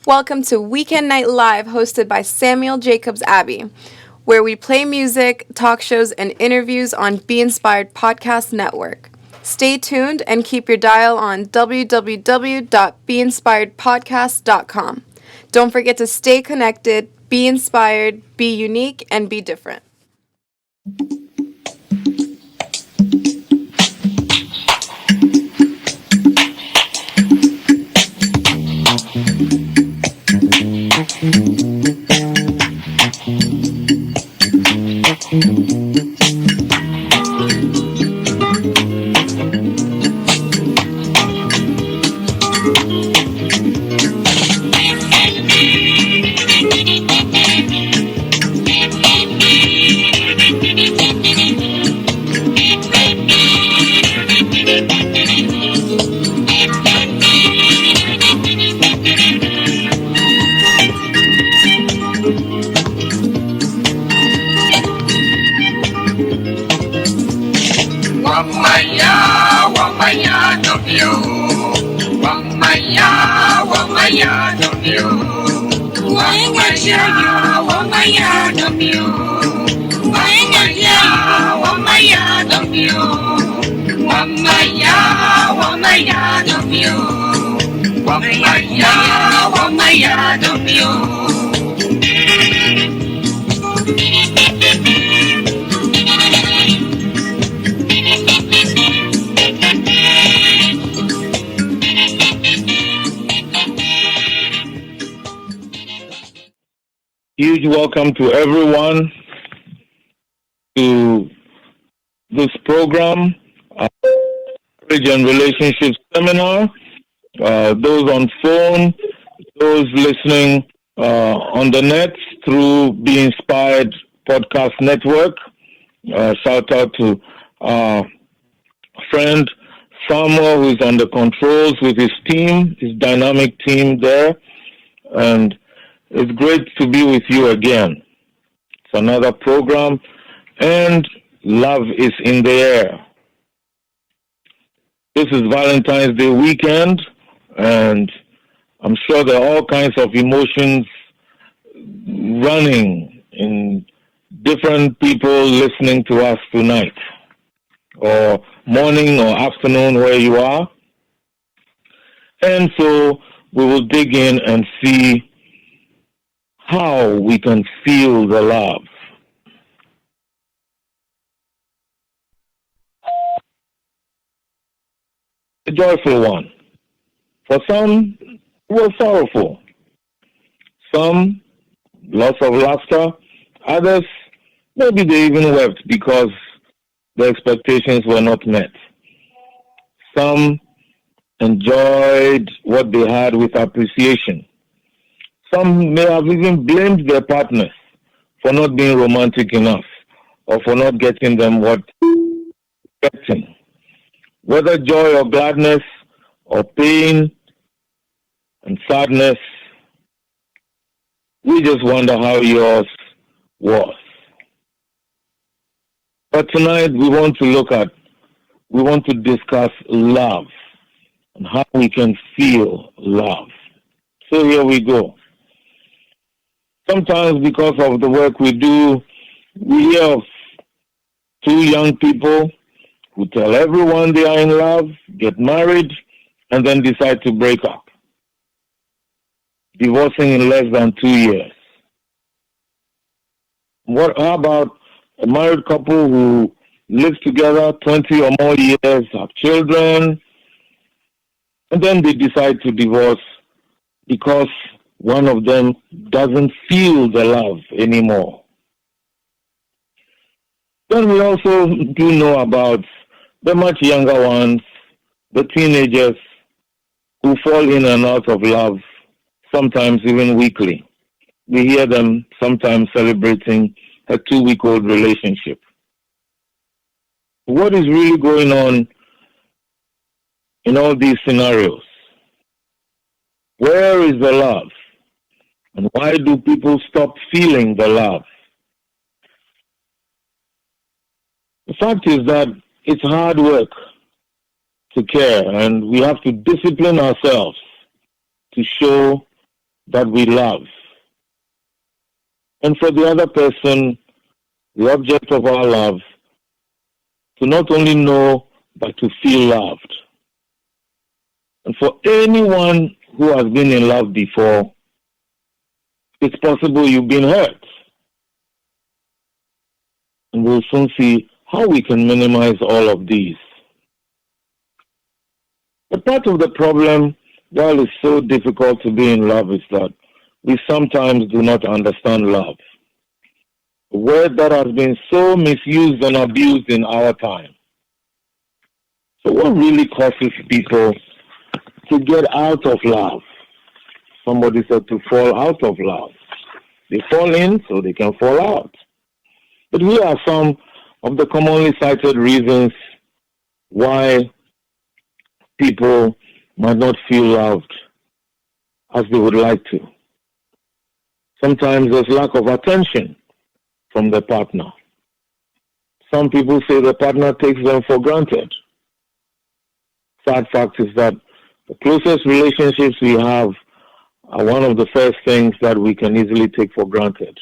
Welcome to Weekend Night Live, hosted by Samuel Jacobs Abbey, where we play music, talk shows, and interviews on Be Inspired Podcast Network. Stay tuned and keep your dial on www.beinspiredpodcast.com. Don't forget to stay connected, be inspired, be unique, and be different. Huge welcome to everyone to this program, Marriage and Relationship Seminar. Those on phone, those listening on the net through Be Inspired Podcast Network. Shout out to our friend Samuel, who's on the controls with his team, his dynamic team there. And it's great to be with you again. It's another program, and love is in the air. This is Valentine's Day weekend, and I'm sure there are all kinds of emotions running in different people listening to us tonight, or morning or afternoon where you are. And so we will dig in and see how we can feel the love. A joyful one. For some, it was sorrowful. Some, lots of laughter. Others, maybe they even wept because the expectations were not met. Some enjoyed what they had with appreciation. Some may have even blamed their partners for not being romantic enough or for not getting them what they're expecting. Whether joy or gladness or pain and sadness, we just wonder how yours was. But tonight we want to discuss love and how we can feel love. So here we go. Sometimes because of the work we do, we hear of two young people who tell everyone they are in love, get married, and then decide to break up, divorcing in less than 2 years. How about a married couple who live together 20 or more years, have children, and then they decide to divorce because one of them doesn't feel the love anymore? Then we also do know about the much younger ones, the teenagers who fall in and out of love, sometimes even weekly. We hear them sometimes celebrating a 2-week-old relationship. What is really going on in all these scenarios? Where is the love? And why do people stop feeling the love? The fact is that it's hard work to care, and we have to discipline ourselves to show that we love. And for the other person, the object of our love, to not only know, but to feel loved. And for anyone who has been in love before, it's possible you've been hurt. And we'll soon see how we can minimize all of these. But part of the problem, while it's so difficult to be in love, is that we sometimes do not understand love. A word that has been so misused and abused in our time. So what really causes people to get out of love? Somebody said to fall out of love. They fall in so they can fall out. But here are some of the commonly cited reasons why people might not feel loved as they would like to. Sometimes there's lack of attention from the partner. Some people say the partner takes them for granted. Sad fact is that the closest relationships we have are one of the first things that we can easily take for granted.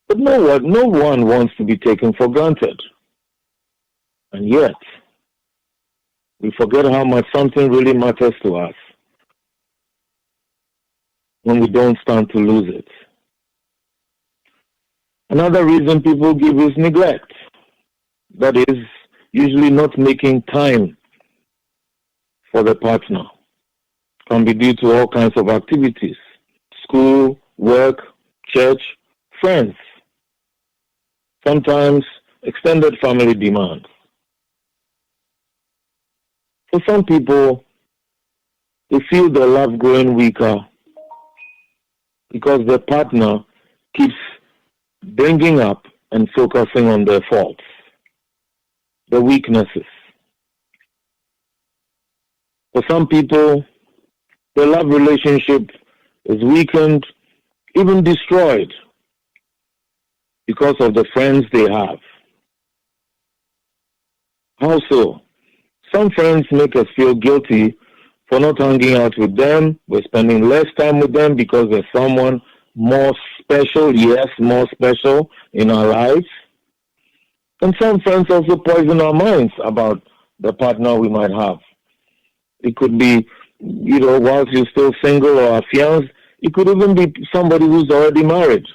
But no one wants to be taken for granted. And yet, we forget how much something really matters to us when we don't stand to lose it. Another reason people give is neglect. That is usually not making time for the partner. Can be due to all kinds of activities: school, work, church, friends. Sometimes extended family demands. For some people, they feel their love growing weaker because their partner keeps bringing up and focusing on their faults, their weaknesses. For some people, their love relationship is weakened, even destroyed, because of the friends they have. How so? Some friends make us feel guilty for not hanging out with them. We're spending less time with them because there's someone more special, yes, more special in our lives. And some friends also poison our minds about the partner we might have. It could be, whilst you're still single or affianced, it could even be somebody who's already married,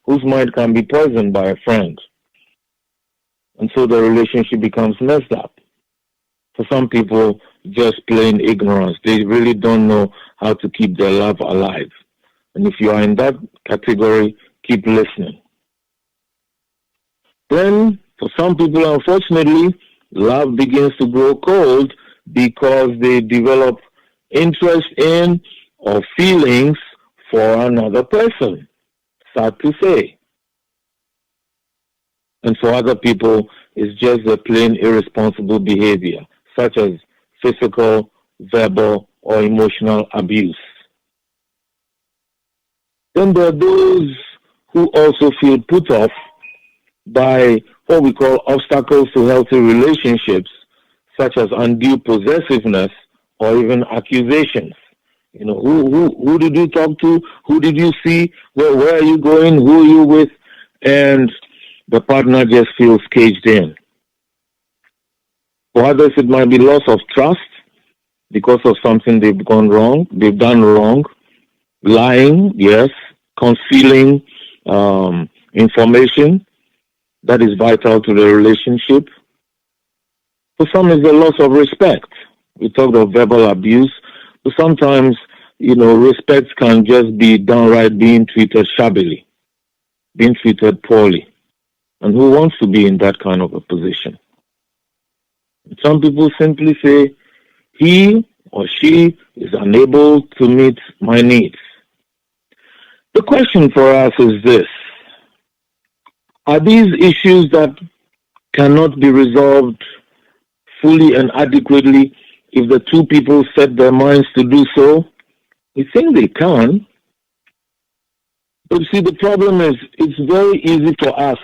whose mind can be poisoned by a friend. And so the relationship becomes messed up. For some people, just plain ignorance. They really don't know how to keep their love alive. And if you are in that category, keep listening. Then, for some people, unfortunately, love begins to grow cold because they develop interest in or feelings for another person. Sad to say. And for other people, it's just a plain irresponsible behavior, such as physical, verbal, or emotional abuse. Then there are those who also feel put off by what we call obstacles to healthy relationships, such as undue possessiveness or even accusations. Who did you talk to? Who did you see? Where are you going? Who are you with? And the partner just feels caged in. For others, it might be loss of trust because of something they've done wrong. Lying, yes. Concealing information that is vital to the relationship. For some, it's the loss of respect. We talked of verbal abuse. But sometimes, respect can just be downright being treated shabbily, being treated poorly. And who wants to be in that kind of a position? Some people simply say, he or she is unable to meet my needs. The question for us is this: are these issues that cannot be resolved fully and adequately if the two people set their minds to do so? We think they can. But see, the problem is it's very easy for us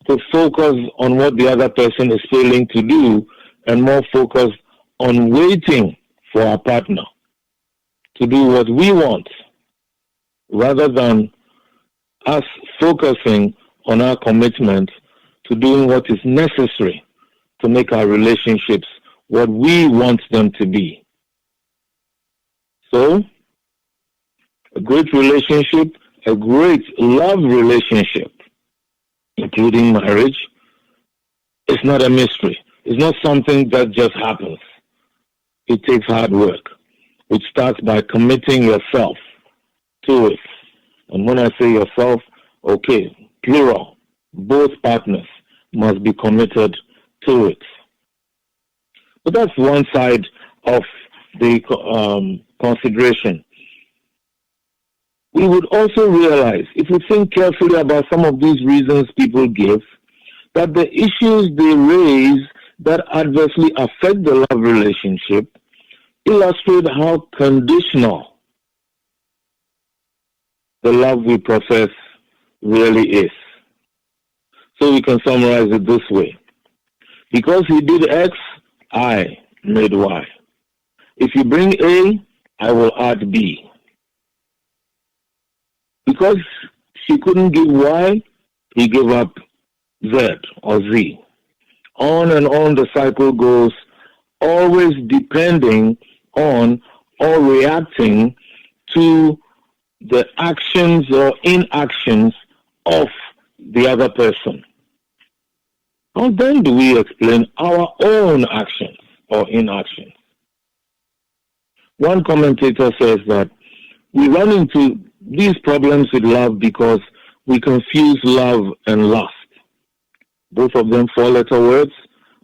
to focus on what the other person is failing to do and more focus on waiting for our partner to do what we want rather than us focusing on our commitment to doing what is necessary to make our relationships what we want them to be. So, a great relationship, a great love relationship, including marriage, is not a mystery. It's not something that just happens. It takes hard work, which starts by committing yourself to it. And when I say yourself, okay, plural, both partners must be committed to it. But that's one side of the consideration. We would also realize, if we think carefully about some of these reasons people give, that the issues they raise that adversely affect the love relationship illustrate how conditional the love we profess really is. So we can summarize it this way. Because he did X, I made Y. If you bring A, I will add B. Because she couldn't give Y, he gave up Z or Z. On and on the cycle goes, always depending on or reacting to the actions or inactions of the other person. How then do we explain our own actions or inactions? One commentator says that we run into these problems with love because we confuse love and lust. Both of them four-letter words,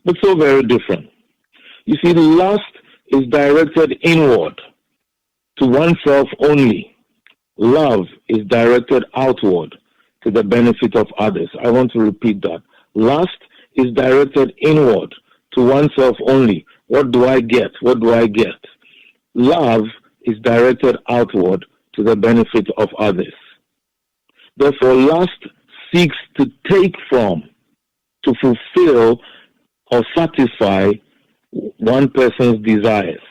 but so very different. You see, lust is directed inward to oneself only. Love is directed outward to the benefit of others. I want to repeat that. Lust is directed inward to oneself only. What do I get? What do I get? Love is directed outward to the benefit of others. Therefore, lust seeks to take from, to fulfill or satisfy one person's desires.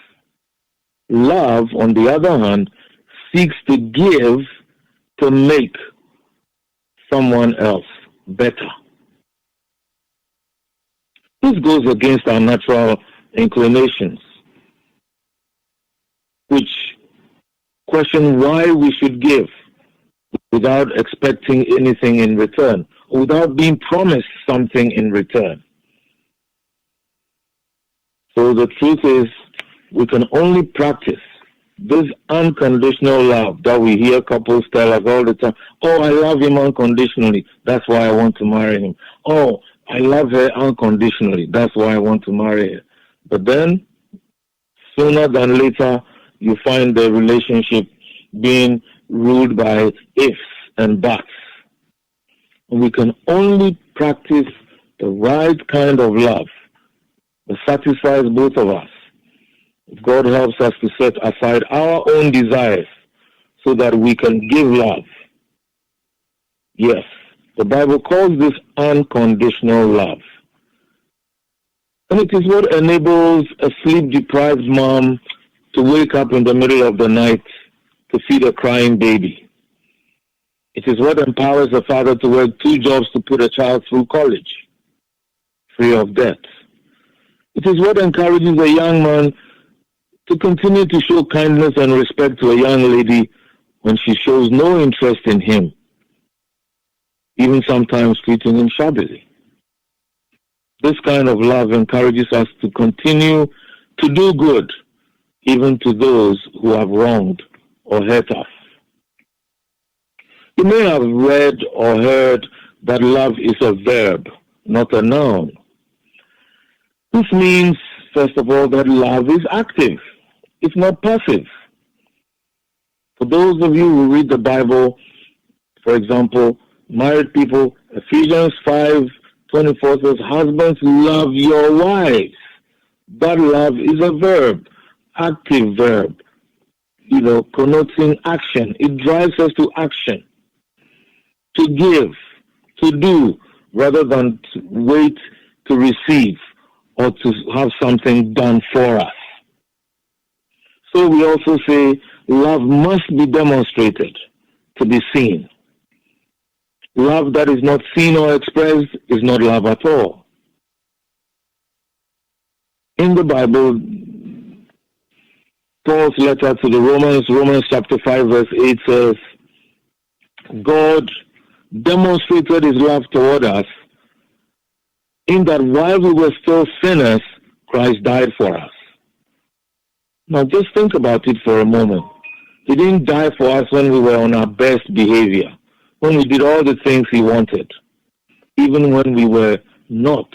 Love, on the other hand, seeks to give to make someone else better. This goes against our natural inclinations, which question why we should give without expecting anything in return, or without being promised something in return. So the truth is, we can only practice this unconditional love that we hear couples tell us all the time. Oh, I love him unconditionally. That's why I want to marry him. Oh, I love her unconditionally. That's why I want to marry her. But then, sooner than later, you find the relationship being ruled by ifs and buts. And we can only practice the right kind of love that satisfies both of us. If God helps us to set aside our own desires so that we can give love. Yes, the Bible calls this unconditional love. And it is what enables a sleep-deprived mom to wake up in the middle of the night to feed a crying baby. It is what empowers a father to work 2 jobs to put a child through college, free of debt. It is what encourages a young man to continue to show kindness and respect to a young lady when she shows no interest in him, even sometimes treating him shabbily. This kind of love encourages us to continue to do good, even to those who have wronged or hurt us. You may have read or heard that love is a verb, not a noun. This means, first of all, that love is active. It's not passive. For those of you who read the Bible, for example, married people, Ephesians 5:24 says, husbands, love your wives. That love is a verb, active verb, connoting action. It drives us to action, to give, to do, rather than to wait to receive or to have something done for us. So we also say love must be demonstrated to be seen. Love that is not seen or expressed is not love at all. In the Bible, Paul's letter to the Romans chapter 5 verse 8 says, God demonstrated his love toward us in that while we were still sinners, Christ died for us. Now just think about it for a moment. He didn't die for us when we were on our best behavior, when we did all the things he wanted, even when we were not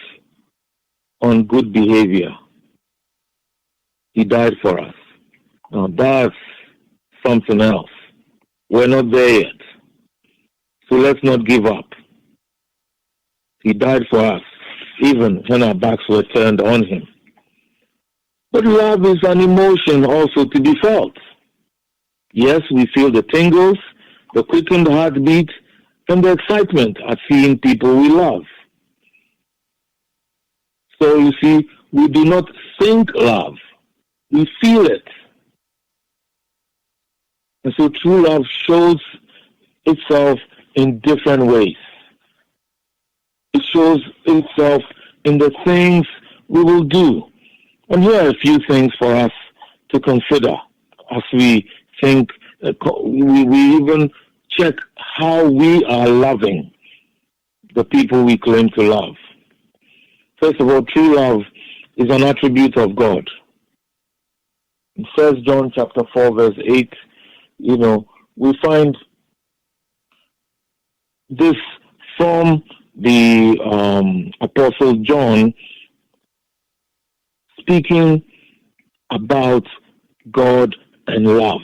on good behavior. He died for us. Now that's something else. We're not there yet. So let's not give up. He died for us, even when our backs were turned on him. But love is an emotion also to be felt. Yes, we feel the tingles, the quickened heartbeat, and the excitement at seeing people we love. So you see, we do not think love. We feel it. And so true love shows itself in different ways. It shows itself in the things we will do. And here are a few things for us to consider as we think, we even check how we are loving the people we claim to love. First of all, true love is an attribute of God. In 1 John chapter 4 verse 8, we find this from the Apostle John speaking about God and love.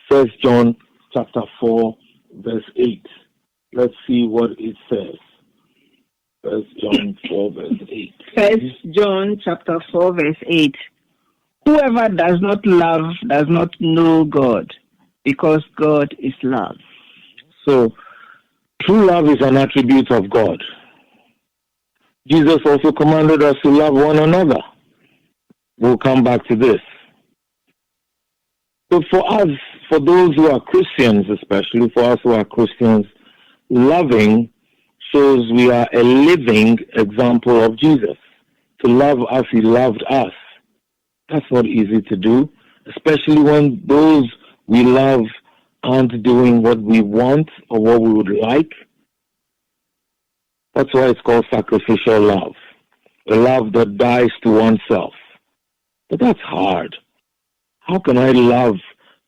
1 John chapter 4 verse 8. Let's see what it says. 1 John 4 verse 8. 1 John chapter 4 verse 8. Whoever does not love does not know God, because God is love. So, true love is an attribute of God. Jesus also commanded us to love one another. We'll come back to this. So for us, for those who are Christians, especially for us who are Christians, loving shows we are a living example of Jesus. To love as he loved us. That's not easy to do, especially when those we love aren't doing what we want or what we would like. That's why it's called sacrificial love. A love that dies to oneself. But that's hard. How can I love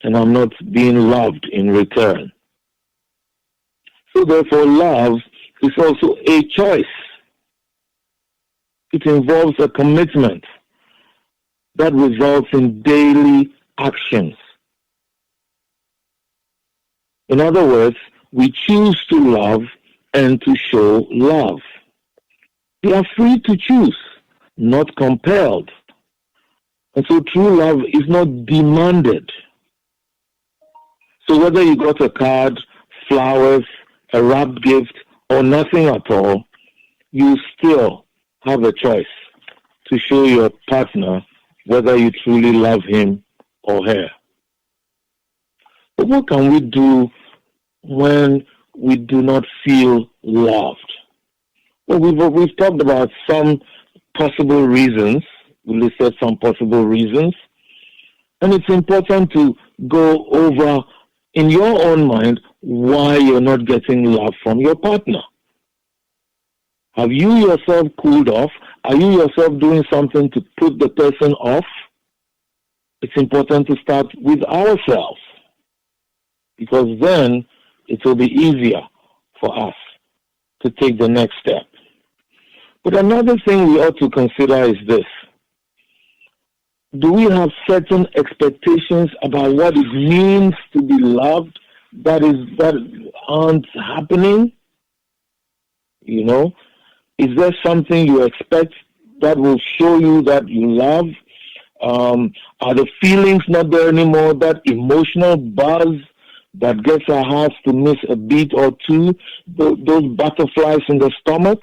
and I'm not being loved in return? So therefore, love is also a choice. It involves a commitment that results in daily actions. In other words, we choose to love and to show love. We are free to choose, not compelled. And so true love is not demanded. So whether you got a card, flowers, a wrapped gift, or nothing at all, you still have a choice to show your partner whether you truly love him or her. But what can we do when we do not feel loved? Well, we've talked about some possible reasons. We listed some possible reasons. And it's important to go over in your own mind why you're not getting love from your partner. Have you yourself cooled off? Are you yourself doing something to put the person off? It's important to start with ourselves, because then it will be easier for us to take the next step. But another thing we ought to consider is this. Do we have certain expectations about what it means to be loved that aren't happening? Is there something you expect that will show you that you love? Are the feelings not there anymore? That emotional buzz that gets our hearts to miss a beat or two? Those butterflies in the stomach?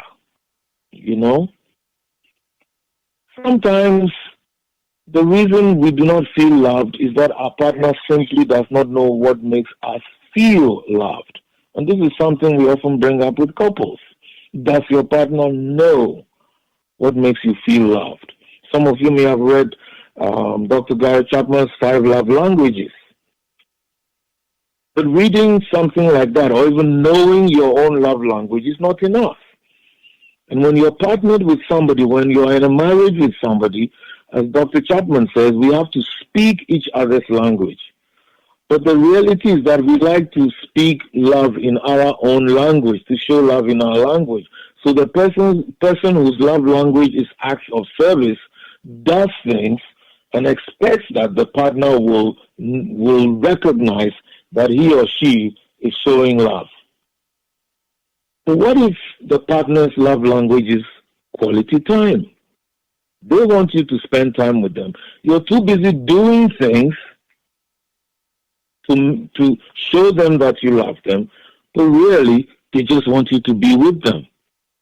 Sometimes the reason we do not feel loved is that our partner simply does not know what makes us feel loved? And this is something we often bring up with couples. Does your partner know what makes you feel loved? Some of you may have read Dr. Gary Chapman's 5 Love Languages. But reading something like that, or even knowing your own love language, is not enough. And when you're partnered with somebody, when you're in a marriage with somebody, as Dr. Chapman says, we have to speak each other's language. But the reality is that we like to speak love in our own language, to show love in our language. So the person whose love language is acts of service does things and expects that the partner will recognize that he or she is showing love. So what if the partner's love language is quality time? They want you to spend time with them. You're too busy doing things to show them that you love them, but really, they just want you to be with them.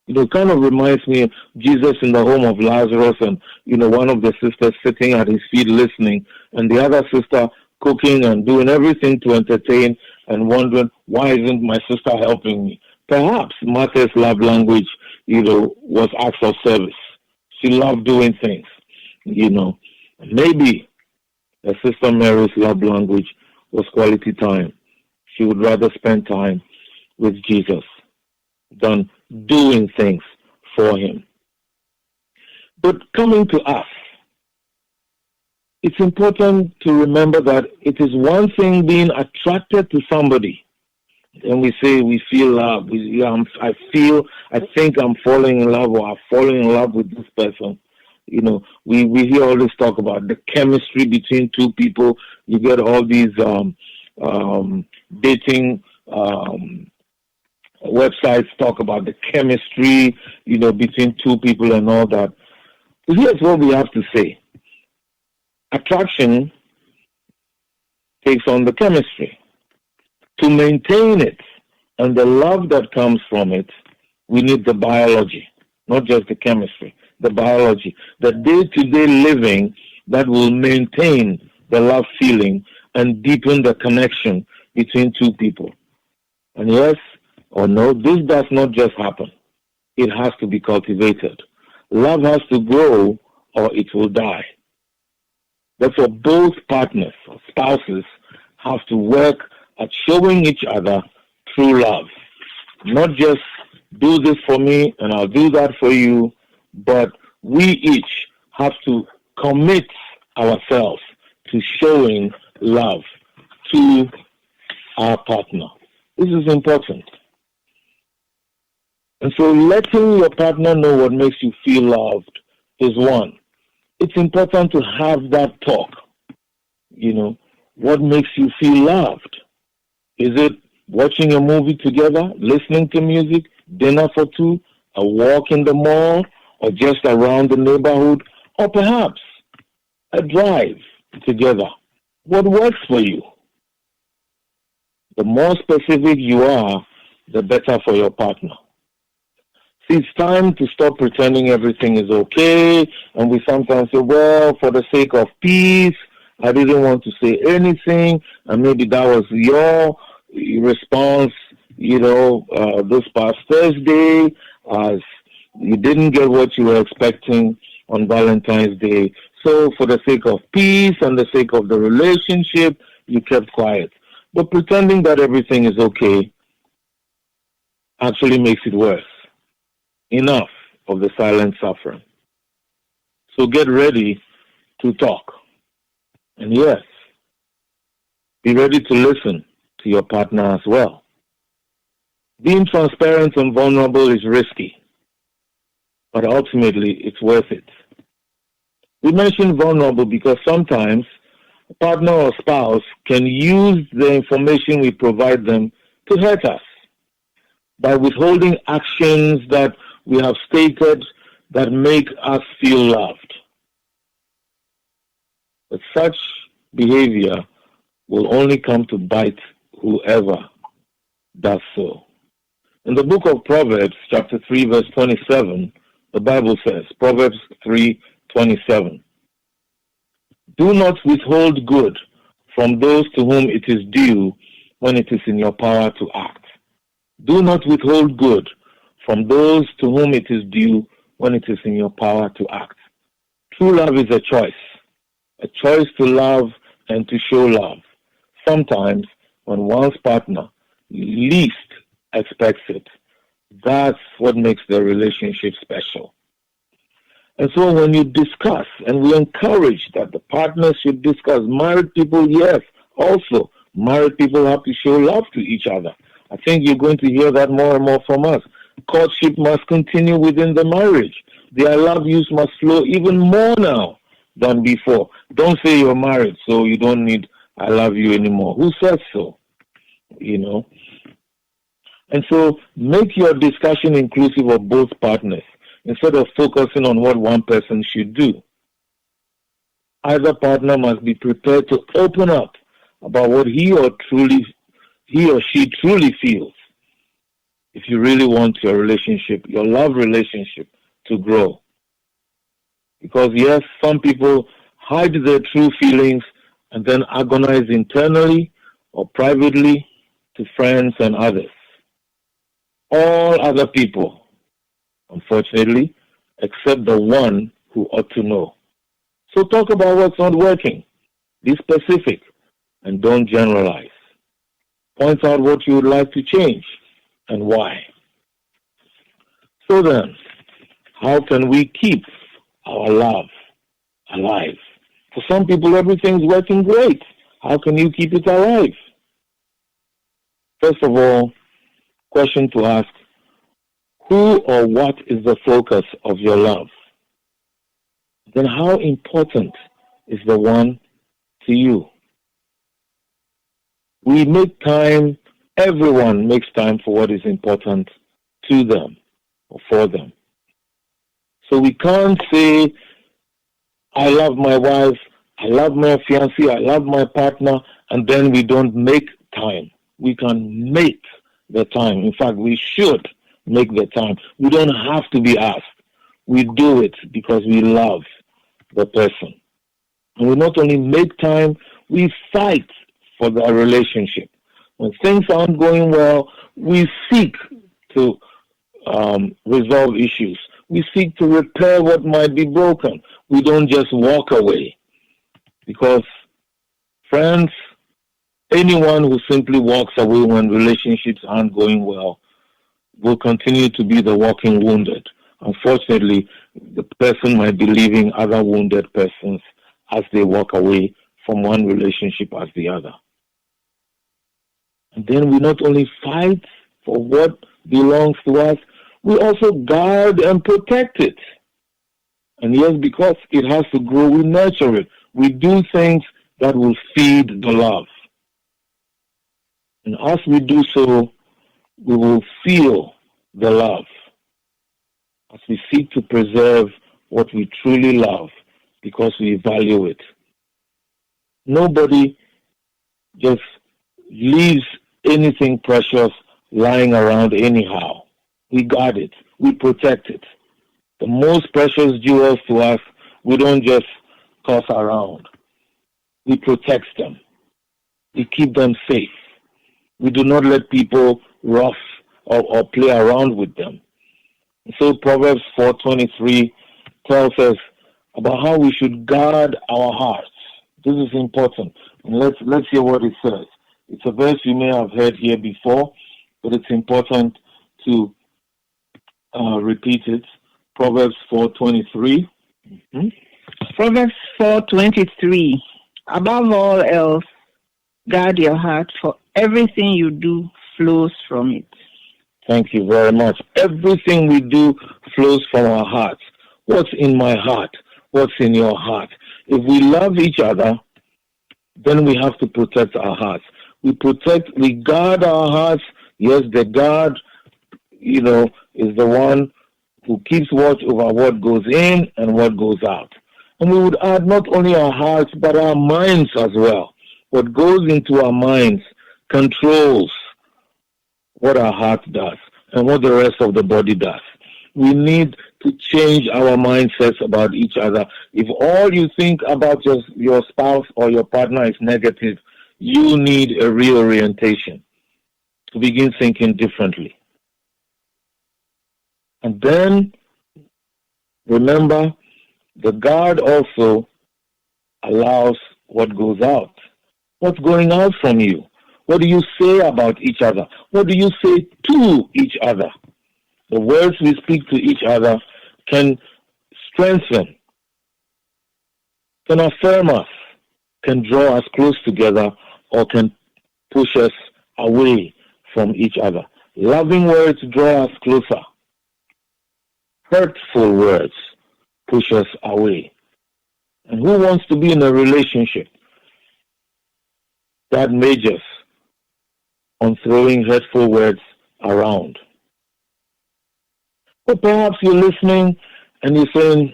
It kind of reminds me of Jesus in the home of Lazarus and, one of the sisters sitting at his feet listening, and the other sister cooking and doing everything to entertain and wondering, why isn't my sister helping me? Perhaps Martha's love language, was acts of service. She loved doing things, Maybe her sister Mary's love language was quality time. She would rather spend time with Jesus than doing things for him. But coming to us, it's important to remember that it is one thing being attracted to somebody. And we say we feel love. I think I'm falling in love, or I'm falling in love with this person. We hear all this talk about the chemistry between two people. You get all these dating websites talk about the chemistry, between two people and all that. But here's what we have to say. Attraction takes on the chemistry. To maintain it and the love that comes from it, we need the biology, not just the chemistry, the biology, the day-to-day living that will maintain the love feeling and deepen the connection between two people. And yes or no, this does not just happen. It has to be cultivated. Love has to grow or it will die. Therefore, both partners or spouses have to work at showing each other true love. Not just do this for me and I'll do that for you, but we each have to commit ourselves to showing love to our partner. This is important. And so letting your partner know what makes you feel loved is one. It's important to have that talk. What makes you feel loved? Is it watching a movie together, listening to music, dinner for two, a walk in the mall, or just around the neighborhood, or perhaps a drive together? What works for you? The more specific you are, the better for your partner. See, it's time to stop pretending everything is okay, and we sometimes say, well, for the sake of peace, I didn't want to say anything, and maybe that was your response, this past Thursday, as you didn't get what you were expecting on Valentine's Day. So for the sake of peace and the sake of the relationship, you kept quiet. But pretending that everything is okay actually makes it worse. Enough of the silent suffering. So get ready to talk. And yes, be ready to listen to your partner as well. Being transparent and vulnerable is risky, but ultimately it's worth it. We mention vulnerable because sometimes a partner or spouse can use the information we provide them to hurt us by withholding actions that we have stated that make us feel loved. But such behavior will only come to bite whoever does so. In the book of Proverbs, chapter 3, verse 27, the Bible says, Proverbs 3:27, "Do not withhold good from those to whom it is due, when it is in your power to act. Do not withhold good from those to whom it is due when it is in your power to act. True love is a choice to love and to show love. Sometimes when one's partner least expects it, that's what makes the relationship special. And so when you discuss, and we encourage that the partners should discuss, married people, yes, also, married people have to show love to each other. I think you're going to hear that more and more from us. Courtship must continue within the marriage. The I love yous must flow even more now than before. Don't say you're married, so you don't need I love you anymore. Who says so? You know? And so make your discussion inclusive of both partners instead of focusing on what one person should do. Either partner must be prepared to open up about what he or she truly feels if you really want your relationship, your love relationship, to grow. Because yes, some people hide their true feelings and then agonize internally or privately to friends and others. All other people, unfortunately, except the one who ought to know. So talk about what's not working. Be specific and don't generalize. Point out what you would like to change and why. So then, how can we keep our love alive? For some people, everything's working great. How can you keep it alive? First of all, question to ask, who or what is the focus of your love? Then how important is the one to you? We make time, everyone makes time for what is important to them or for them. So we can't say, I love my wife, I love my fiancé, I love my partner, and then we don't make time. We can make the time. In fact, we should make the time. We don't have to be asked. We do it because we love the person. And we not only make time, we fight for the relationship. When things aren't going well, we seek to resolve issues. We seek to repair what might be broken. We don't just walk away. Because, friends, anyone who simply walks away when relationships aren't going well will continue to be the walking wounded. Unfortunately, the person might be leaving other wounded persons as they walk away from one relationship as the other. And then we not only fight for what belongs to us, we also guard and protect it. And yes, because it has to grow, we nurture it. We do things that will feed the love. And as we do so, we will feel the love as we seek to preserve what we truly love because we value it. Nobody just leaves anything precious lying around anyhow. We guard it. We protect it. The most precious jewels to us, we don't just toss around. We protect them. We keep them safe. We do not let people rough or play around with them. So Proverbs 4:23 tells us about how we should guard our hearts. This is important. And let's hear what it says. It's a verse you may have heard here before, but it's important to repeat it. Proverbs 4:23. Mm-hmm. Proverbs 4:23. Above all else, guard your heart, for everything you do flows from it. Thank you very much. Everything we do flows from our hearts. What's in my heart? What's in your heart? If we love each other, then we have to protect our hearts. We guard our hearts. Yes, the guard, is the one who keeps watch over what goes in and what goes out. And we would add not only our hearts, but our minds as well. What goes into our minds controls what our heart does and what the rest of the body does. We need to change our mindsets about each other. If all you think about your spouse or your partner is negative, you need a reorientation to begin thinking differently. And then remember, the guard also allows what goes out. What's going out from you? What do you say about each other? What do you say to each other? The words we speak to each other can strengthen, can affirm us, can draw us close together, or can push us away from each other. Loving words draw us closer. Hurtful words push us away. And who wants to be in a relationship that majors on throwing hurtful words around? Or perhaps you're listening and you're saying,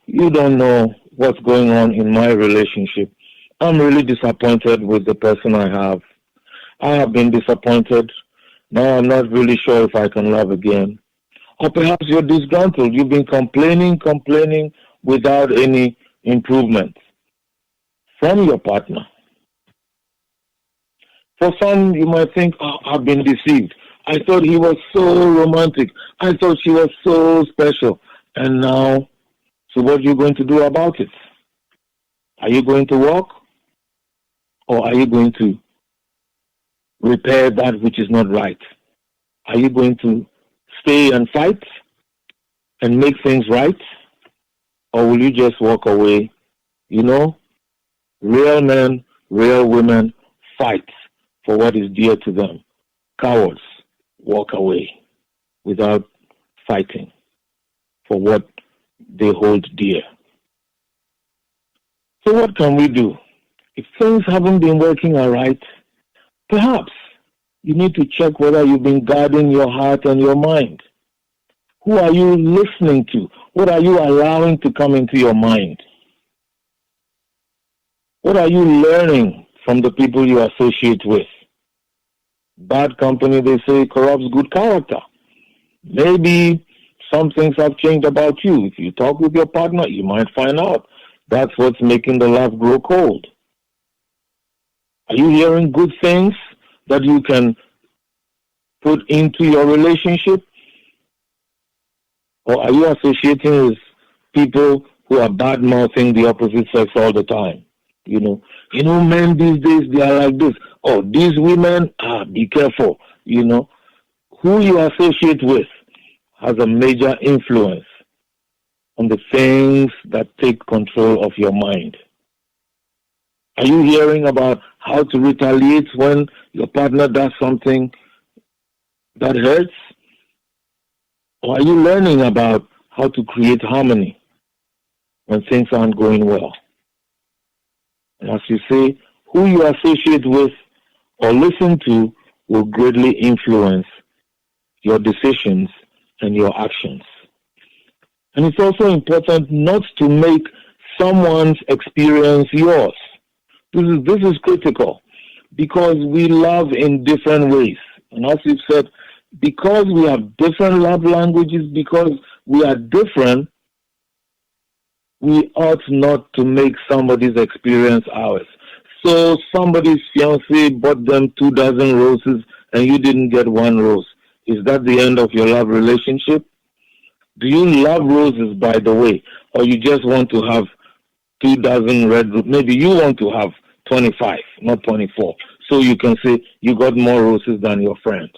you don't know what's going on in my relationship. I'm really disappointed with the person I have. I have been disappointed. Now I'm not really sure if I can love again. Or perhaps you're disgruntled. You've been complaining without any improvement from your partner. For some, you might think, oh, I've been deceived. I thought he was so romantic. I thought she was so special. And now, so what are you going to do about it? Are you going to walk? Or are you going to repair that which is not right? Are you going to stay and fight and make things right? Or will you just walk away? You know, real men, real women fight for what is dear to them. Cowards walk away without fighting for what they hold dear. So what can we do? If things haven't been working all right, perhaps you need to check whether you've been guarding your heart and your mind. Who are you listening to? What are you allowing to come into your mind? What are you learning from the people you associate with? Bad company, they say, corrupts good character. Maybe some things have changed about you. If you talk with your partner, you might find out that's what's making the love grow cold. Are you hearing good things that you can put into your relationship? Or are you associating with people who are bad-mouthing the opposite sex all the time? You know, men these days, they are like this. Oh, these women, be careful. You know, who you associate with has a major influence on the things that take control of your mind. Are you hearing about how to retaliate when your partner does something that hurts? Or are you learning about how to create harmony when things aren't going well? And as you say, who you associate with or listen to will greatly influence your decisions and your actions. And it's also important not to make someone's experience yours. This is critical because we love in different ways. And as you've said, because we have different love languages, because we are different, we ought not to make somebody's experience ours. So somebody's fiancé bought them 24 roses and you didn't get one rose. Is that the end of your love relationship? Do you love roses, by the way, or you just want to have 24 red roses? Maybe you want to have 25, not 24. So you can say you got more roses than your friend.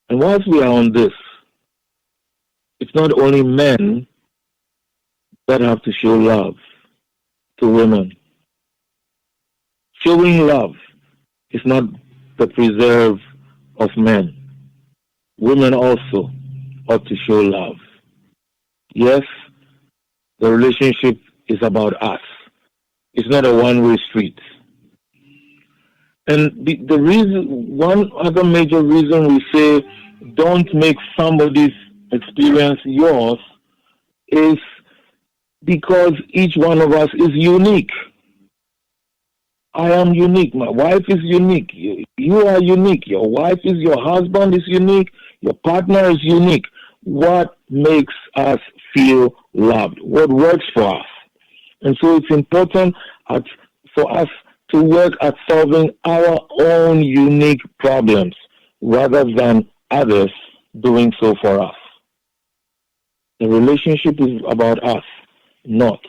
And once we are on this, it's not only men that have to show love to women. Showing love is not the preserve of men. Women also ought to show love. Yes, the relationship is about us. It's not a one-way street. And the reason, one other major reason we say don't make somebody's experience yours is because each one of us is unique. I am unique. My wife is unique. You are unique. Your wife is, your husband is unique. Your partner is unique. What makes us feel loved? What works for us? And so it's important for us to work at solving our own unique problems rather than others doing so for us. The relationship is about us, not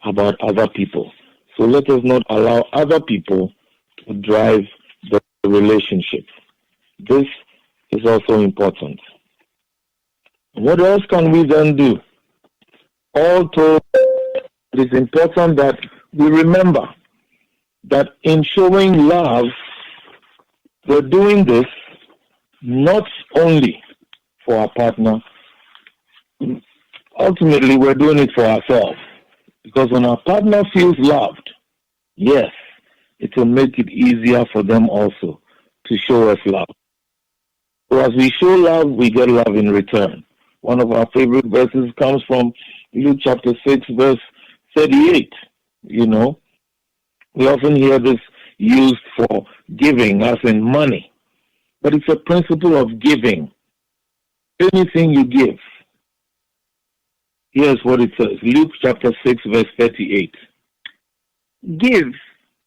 about other people. So let us not allow other people to drive the relationship. This is also important. What else can we then do? All told, it is important that we remember that in showing love, we're doing this not only for our partner, ultimately we're doing it for ourselves. Because when our partner feels loved, yes, it will make it easier for them also to show us love. So as we show love, we get love in return. One of our favorite verses comes from Luke chapter 6, verse 38. You know, we often hear this used for giving, as in money. But it's a principle of giving. Anything you give. Here's what it says. Luke chapter 6, verse 38. Give,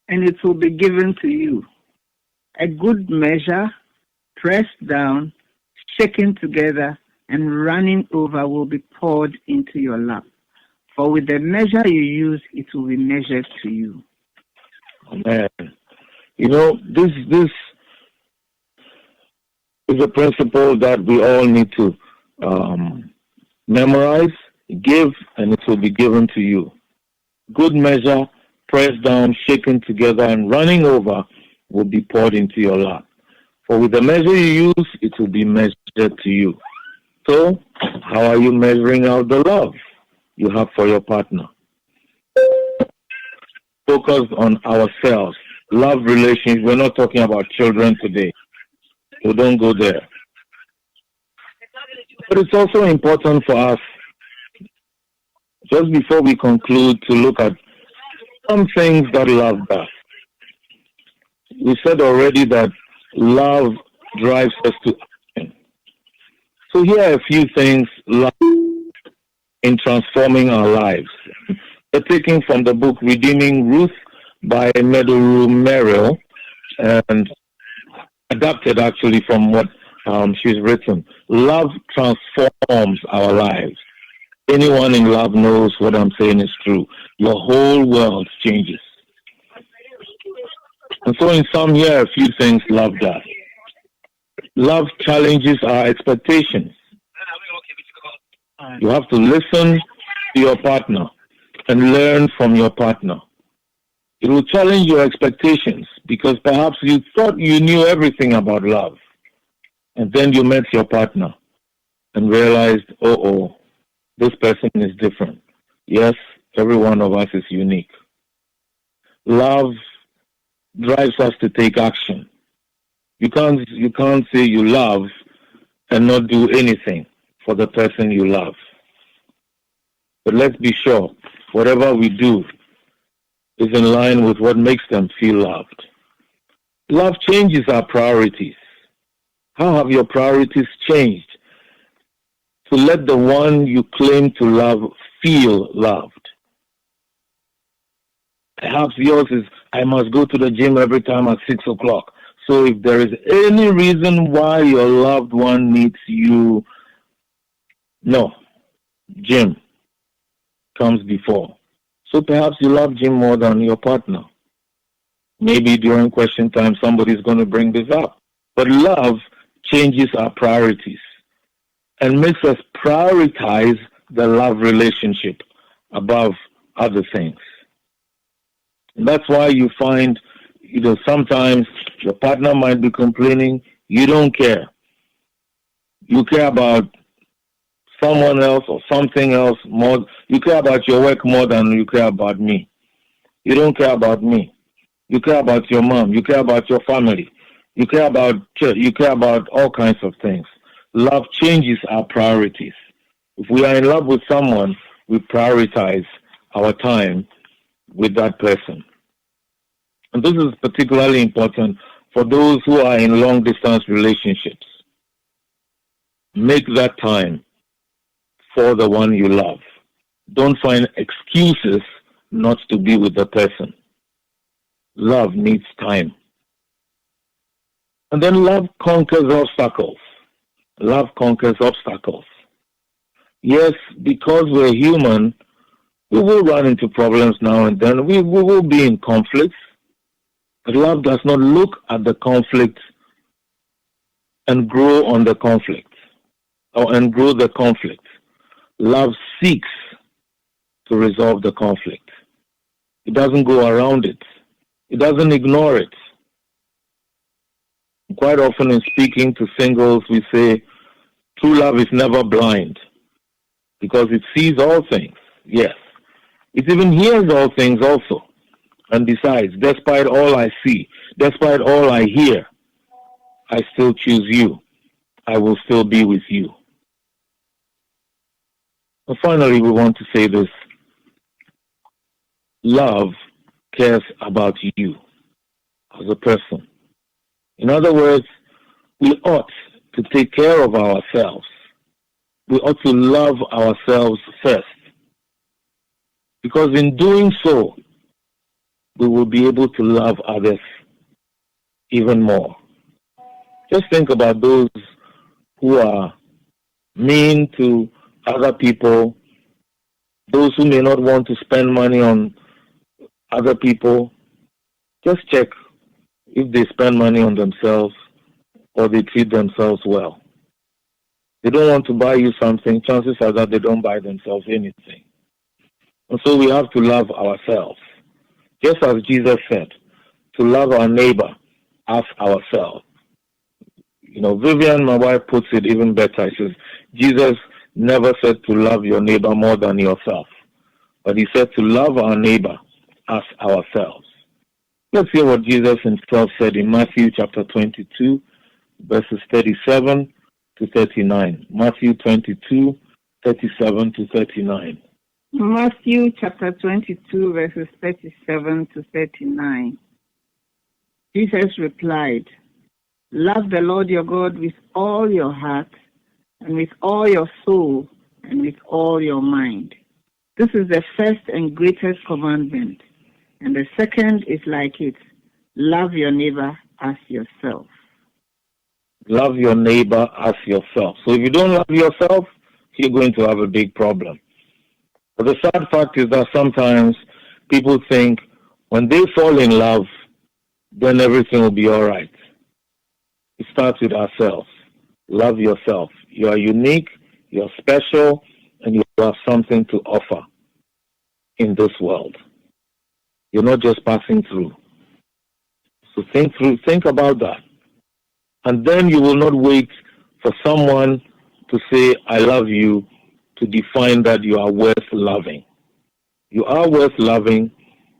and it will be given to you. A good measure, pressed down, shaken together, and running over will be poured into your lap. For with the measure you use, it will be measured to you. Amen. You know, this is a principle that we all need to memorize. Give, and it will be given to you. Good measure, pressed down, shaken together, and running over will be poured into your lap. For with the measure you use, it will be measured to you. So, how are you measuring out the love you have for your partner? Focus on ourselves. Love relations. We're not talking about children today. So don't go there. But it's also important for us, just before we conclude, to look at some things that love does. We said already that love drives us to action. So here are a few things love in transforming our lives. They're taken from the book Redeeming Ruth by Meadow Merrill and adapted actually from what she's written. Love transforms our lives. Anyone in love knows what I'm saying is true. Your whole world changes. And so in sum, here are a few things love does. Love challenges our expectations. You have to listen to your partner and learn from your partner. It will challenge your expectations because perhaps you thought you knew everything about love. And then you met your partner and realized, this person is different. Yes, every one of us is unique. Love drives us to take action. You can't say you love and not do anything for the person you love. But let's be sure, whatever we do is in line with what makes them feel loved. Love changes our priorities. How have your priorities changed to let the one you claim to love feel loved? Perhaps yours is, I must go to the gym every time at 6 o'clock. So if there is any reason why your loved one needs you, no, gym comes before. So perhaps you love gym more than your partner. Maybe during question time somebody's going to bring this up. But love changes our priorities and makes us prioritize the love relationship above other things. And that's why you find, sometimes your partner might be complaining, you don't care. You care about someone else or something else more. You care about your work more than you care about me. You don't care about me. You care about your mom. You care about your family. You care about church. You care about all kinds of things. Love changes our priorities. If we are in love with someone, we prioritize our time with that person. And this is particularly important for those who are in long-distance relationships. Make that time for the one you love. Don't find excuses not to be with the person. Love needs time. And then love conquers obstacles. Love conquers obstacles. Yes, because we're human, we will run into problems now and then. We will be in conflicts. But love does not look at the conflict and grow on the conflict and grow the conflict. Love seeks to resolve the conflict. It doesn't go around it. It doesn't ignore it. Quite often in speaking to singles, we say true love is never blind because it sees all things. Yes. It even hears all things also. And besides, despite all I see, despite all I hear, I still choose you. I will still be with you. And finally, we want to say this. Love cares about you as a person. In other words, we ought to take care of ourselves. We ought to love ourselves first. Because in doing so, we will be able to love others even more. Just think about those who are mean to other people, those who may not want to spend money on other people. Just check if they spend money on themselves or they treat themselves well. They don't want to buy you something, chances are that they don't buy themselves anything. And so we have to love ourselves. Just as Jesus said, to love our neighbor as ourselves. You know, Vivian, my wife, puts it even better. She says, Jesus never said to love your neighbor more than yourself, but he said to love our neighbor as ourselves. Let's hear what Jesus himself said in Matthew chapter 22, verses 37 to 39. Matthew 22, 37 to 39. Matthew chapter 22, verses 37 to 39. Jesus replied, "Love the Lord your God with all your heart, and with all your soul, and with all your mind. This is the first and greatest commandment. And the second is like it. Love your neighbor as yourself." Love your neighbor as yourself. So if you don't love yourself, you're going to have a big problem. But the sad fact is that sometimes people think when they fall in love, then everything will be all right. It starts with ourselves. Love yourself. You are unique, you're special, and you have something to offer in this world. You're not just passing through. So think about that. And then you will not wait for someone to say, I love you, to define that you are worth loving. You are worth loving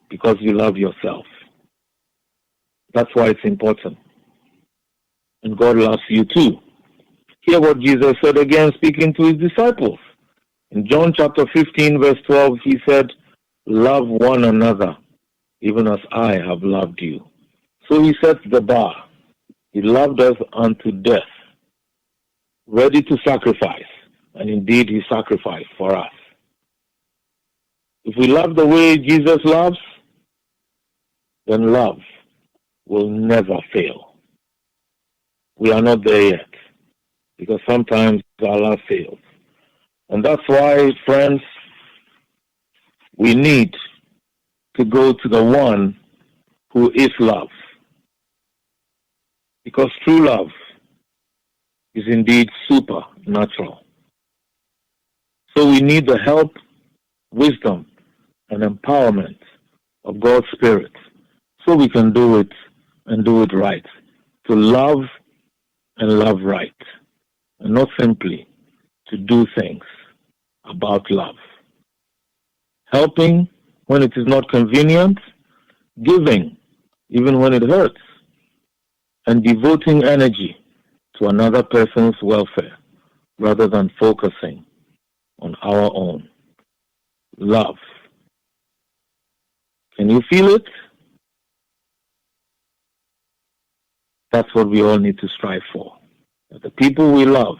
because you love yourself. That's why it's important. And God loves you too. Hear what Jesus said again, speaking to his disciples. In John chapter 15, verse 12, he said, love one another, even as I have loved you. So he sets the bar. He loved us unto death, ready to sacrifice. And indeed, he sacrificed for us. If we love the way Jesus loves, then love will never fail. We are not there yet, because sometimes our love fails. And that's why, friends, we need to go to the one who is love. Because true love is indeed supernatural. So we need the help, wisdom, and empowerment of God's Spirit so we can do it and do it right. To love and love right. And not simply to do things about love. Helping when it is not convenient, giving even when it hurts, and devoting energy to another person's welfare rather than focusing on our own. Love. Can you feel it? That's what we all need to strive for. That the people we love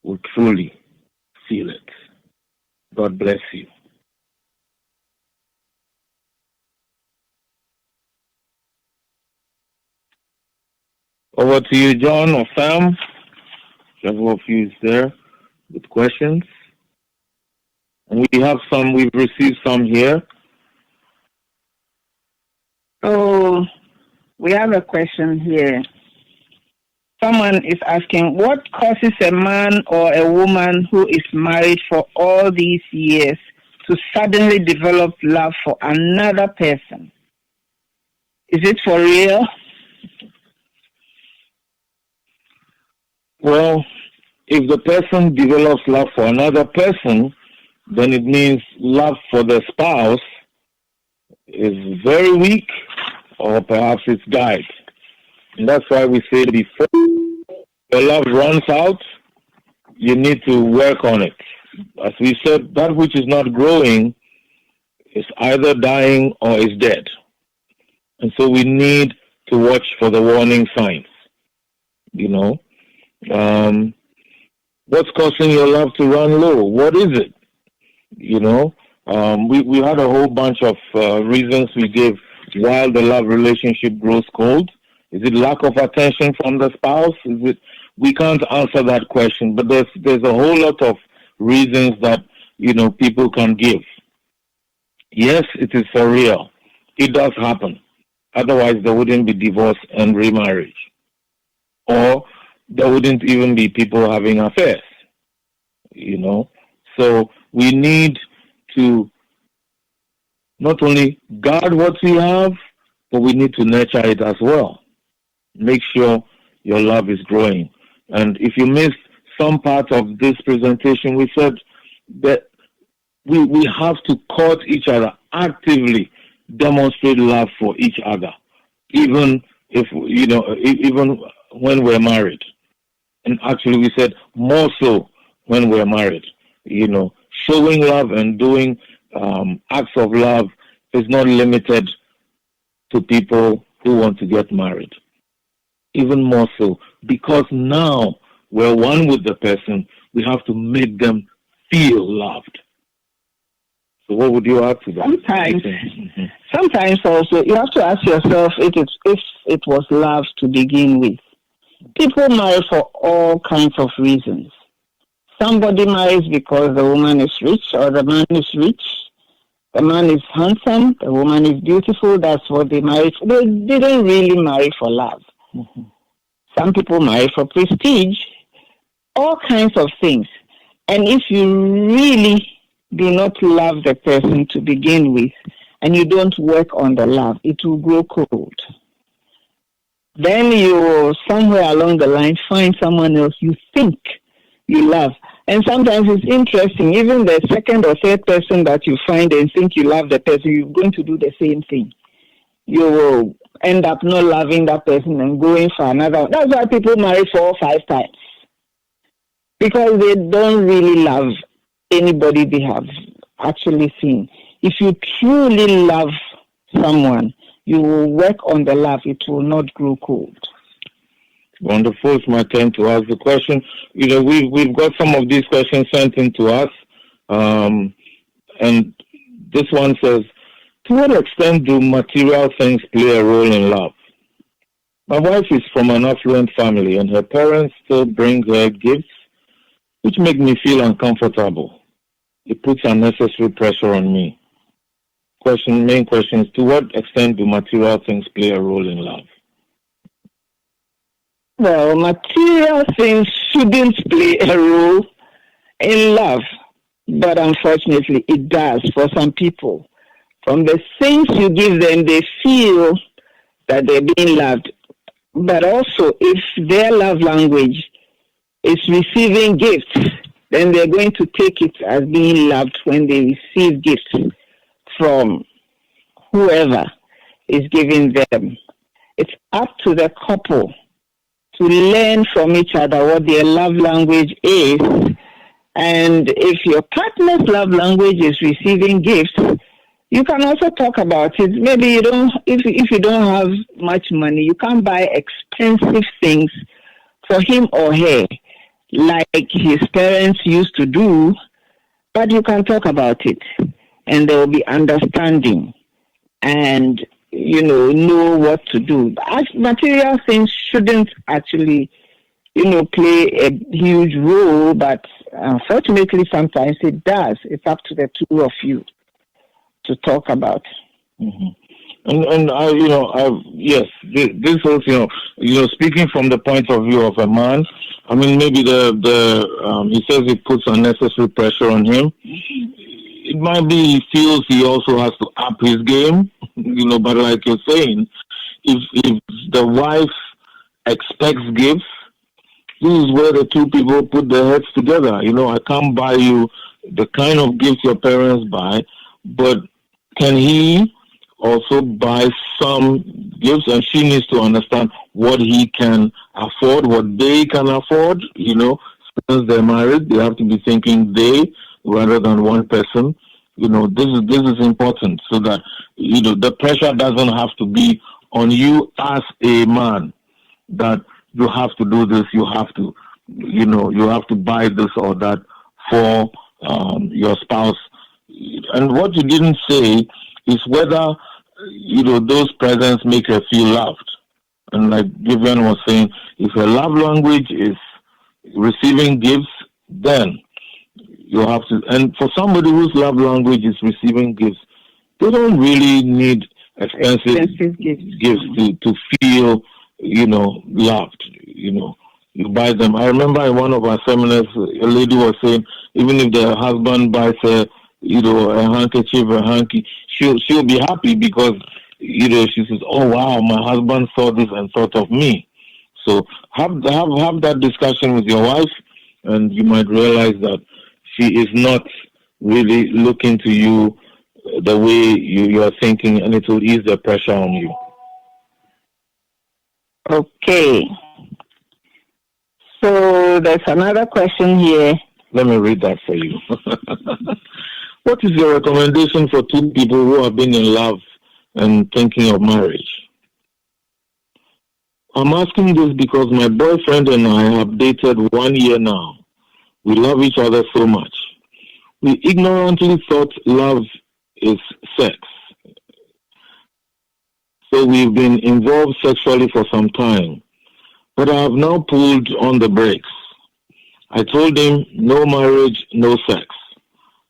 will truly feel it. God bless you. Over to you, John or Sam. Several of you is there with questions. And we've received some here. So we have a question here. Someone is asking, what causes a man or a woman who is married for all these years to suddenly develop love for another person? Is it for real? Well, if the person develops love for another person, then it means love for the spouse is very weak, or perhaps it's died. And that's why we say before the love runs out, you need to work on it. As we said, that which is not growing is either dying or is dead. And so we need to watch for the warning signs. You know, what's causing your love to run low? What is it? You know, we had a whole bunch of reasons we gave why the love relationship grows cold. Is it lack of attention from the spouse? Is it? We can't answer that question, but there's a whole lot of reasons that people can give. Yes, it is for real. It does happen. Otherwise, there wouldn't be divorce and remarriage, or there wouldn't even be people having affairs. So we need to not only guard what we have, but we need to nurture it as well. Make sure your love is growing. And if you missed some part of this presentation, we said that we have to court each other, actively demonstrate love for each other, even if, even when we're married. And actually we said more so when we're married. Showing love and doing acts of love is not limited to people who want to get married. Even more so, because now we're one with the person, we have to make them feel loved. So what would you add to that? Sometimes also you have to ask yourself if it was love to begin with. People marry for all kinds of reasons. Somebody marries because the woman is rich or the man is rich. The man is handsome, the woman is beautiful. That's what they married for. They didn't really marry for love. Mm-hmm. Some people marry for prestige, all kinds of things. And if you really do not love the person to begin with, and you don't work on the love, it will grow cold. Then you will, somewhere along the line, find someone else you think you love. And sometimes it's interesting, even the second or third person that you find and think you love the person, you're going to do the same thing. You will end up not loving that person and going for another. That's why people marry 4 or 5 times. Because they don't really love anybody they have actually seen. If you truly love someone, you will work on the love. It will not grow cold. Wonderful. It's my turn to ask the question. We've got some of these questions sent in to us. And this one says, to what extent do material things play a role in love? My wife is from an affluent family and her parents still bring her gifts, which make me feel uncomfortable. It puts unnecessary pressure on me. Main question is, to what extent do material things play a role in love? Well, material things shouldn't play a role in love, but unfortunately it does for some people. From the things you give them, they feel that they're being loved. But also, if their love language is receiving gifts, then they're going to take it as being loved when they receive gifts from whoever is giving them. It's up to the couple to learn from each other what their love language is. And if your partner's love language is receiving gifts, you can also talk about it. Maybe you don't, if you don't have much money, you can't buy expensive things for him or her like his parents used to do, but you can talk about it and there will be understanding. And know what to do. Material things shouldn't actually, play a huge role, but unfortunately sometimes it does. It's up to the two of you to talk about. Mm-hmm. And yes, this was, speaking from the point of view of a man, I mean, maybe he says it puts unnecessary pressure on him. It might be he feels he also has to up his game, but like you're saying, if the wife expects gifts, this is where the two people put their heads together. I can't buy you the kind of gifts your parents buy, but can he also buy some gifts? And she needs to understand what he can afford, what they can afford. Since they're married, they have to be thinking they rather than one person. This is important so that the pressure doesn't have to be on you as a man, that you have to do this, you have to buy this or that for your spouse. And what you didn't say is whether those presents make her feel loved. And like Vivian was saying, if her love language is receiving gifts, then you have to. And for somebody whose love language is receiving gifts, they don't really need expensive gifts to feel loved. You buy them. I remember in one of our seminars, a lady was saying, even if the husband buys a handkerchief, a hanky, she'll be happy because, she says, oh wow, my husband saw this and thought of me. So have that discussion with your wife, and you might realize that she is not really looking to you the way you are thinking, and it will ease the pressure on you. Okay. So there's another question here. Let me read that for you. What is your recommendation for two people who have been in love and thinking of marriage? I'm asking this because my boyfriend and I have dated 1 year now. We love each other so much. We ignorantly thought love is sex. So we've been involved sexually for some time. But I have now pulled on the brakes. I told him no marriage, no sex.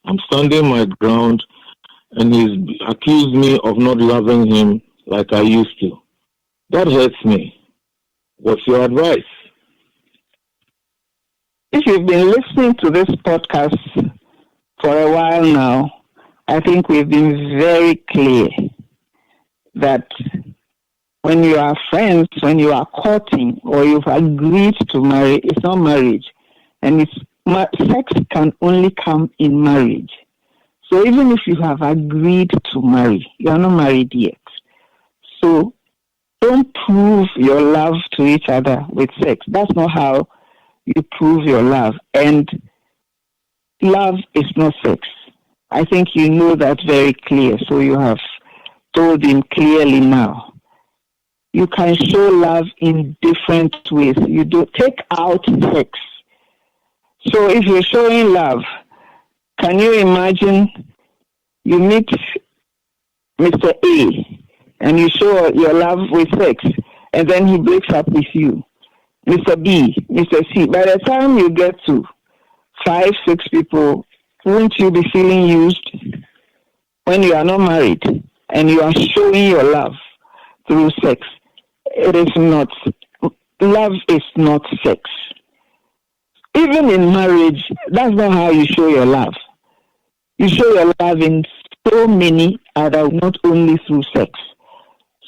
I'm standing my ground, and he's accused me of not loving him like I used to. That hurts me. What's your advice? If you've been listening to this podcast for a while now, I think we've been very clear that when you are friends, when you are courting, or you've agreed to marry, it's not marriage. And sex can only come in marriage. So even if you have agreed to marry, you are not married yet. So don't prove your love to each other with sex. That's not how you prove your love. And love is not sex. I think you know that very clear. So you have told him clearly now. You can show love in different ways. You do take out sex. So if you're showing love, can you imagine you meet Mr. A and you show your love with sex, and then he breaks up with you? Mr. B, Mr. C, by the time you get to 5, 6 people, won't you be feeling used when you are not married and you are showing your love through sex? It is not. Love is not sex. Even in marriage, that's not how you show your love. You show your love in so many other, not only through sex.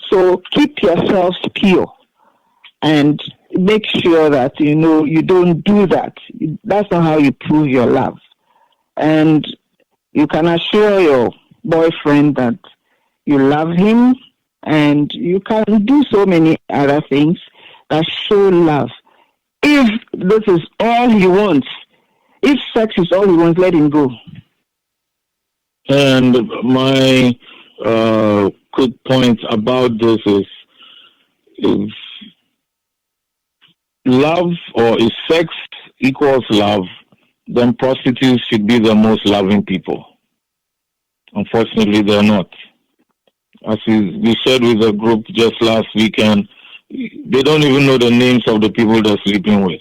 So keep yourselves pure and make sure that you don't do that. That's not how you prove your love. And you can assure your boyfriend that you love him, and you can do so many other things that show love. If this is all he wants, if sex is all he wants, let him go. And my quick point about this is, if love or if sex equals love, then prostitutes should be the most loving people. Unfortunately, they're not. As we shared with the group just last weekend, they don't even know the names of the people they're sleeping with.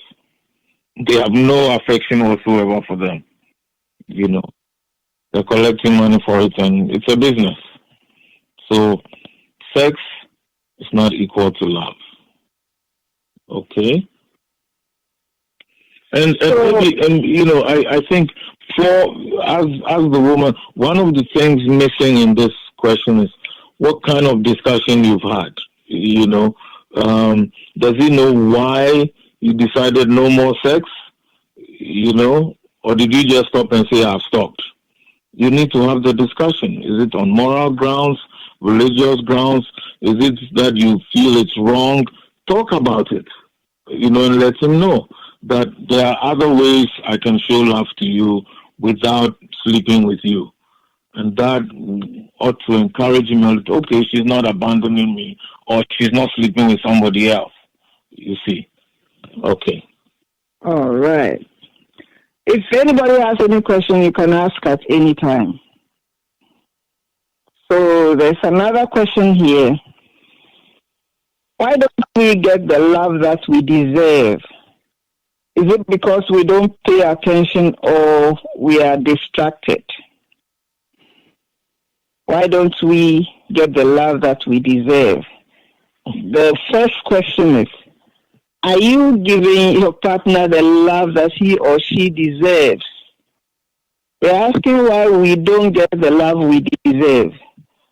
They have no affection whatsoever for them. You know, they're collecting money for it, and it's a business. So, sex is not equal to love. Okay, and I think as the woman, one of the things missing in this question is what kind of discussion you've had. You know, does he know why you decided no more sex? You know, or did you just stop and say I've stopped? You need to have the discussion. Is it on moral grounds, religious grounds? Is it that you feel it's wrong? Talk about it, and let him know that there are other ways I can show love to you without sleeping with you. And that ought to encourage him. Okay, she's not abandoning me, or she's not sleeping with somebody else. You see? Okay. All right. If anybody has any question, you can ask at any time. So there's another question here. Why don't we get the love that we deserve? Is it because we don't pay attention or we are distracted? Why don't we get the love that we deserve? The first question is, are you giving your partner the love that he or she deserves? We're asking why we don't get the love we deserve.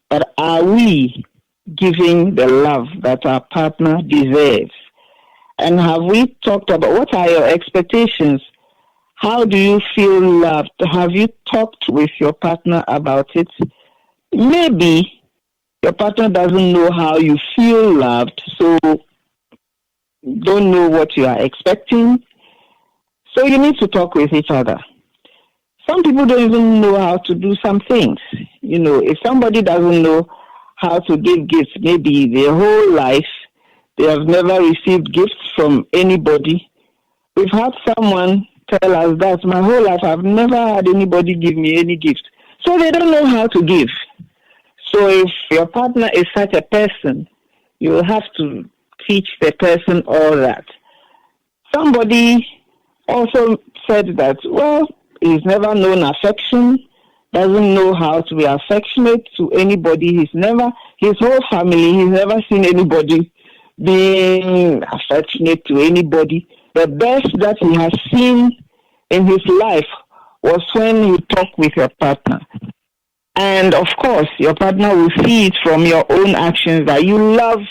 But are we giving the love that our partner deserves? And have we talked about what are your expectations? How do you feel loved? Have you talked with your partner about it? Maybe your partner doesn't know how you feel loved, so don't know what you are expecting. So you need to talk with each other. Some people don't even know how to do some things. If somebody doesn't know how to give gifts, maybe their whole life, they have never received gifts from anybody. We've had someone tell us that my whole life I've never had anybody give me any gift. So they don't know how to give. So if your partner is such a person, you will have to teach the person all that. Somebody also said that, he's never known affection, doesn't know how to be affectionate to anybody. His whole family, he's never seen anybody being affectionate to anybody. The best that he has seen in his life was when you talk with your partner. And of course, your partner will see it from your own actions that you love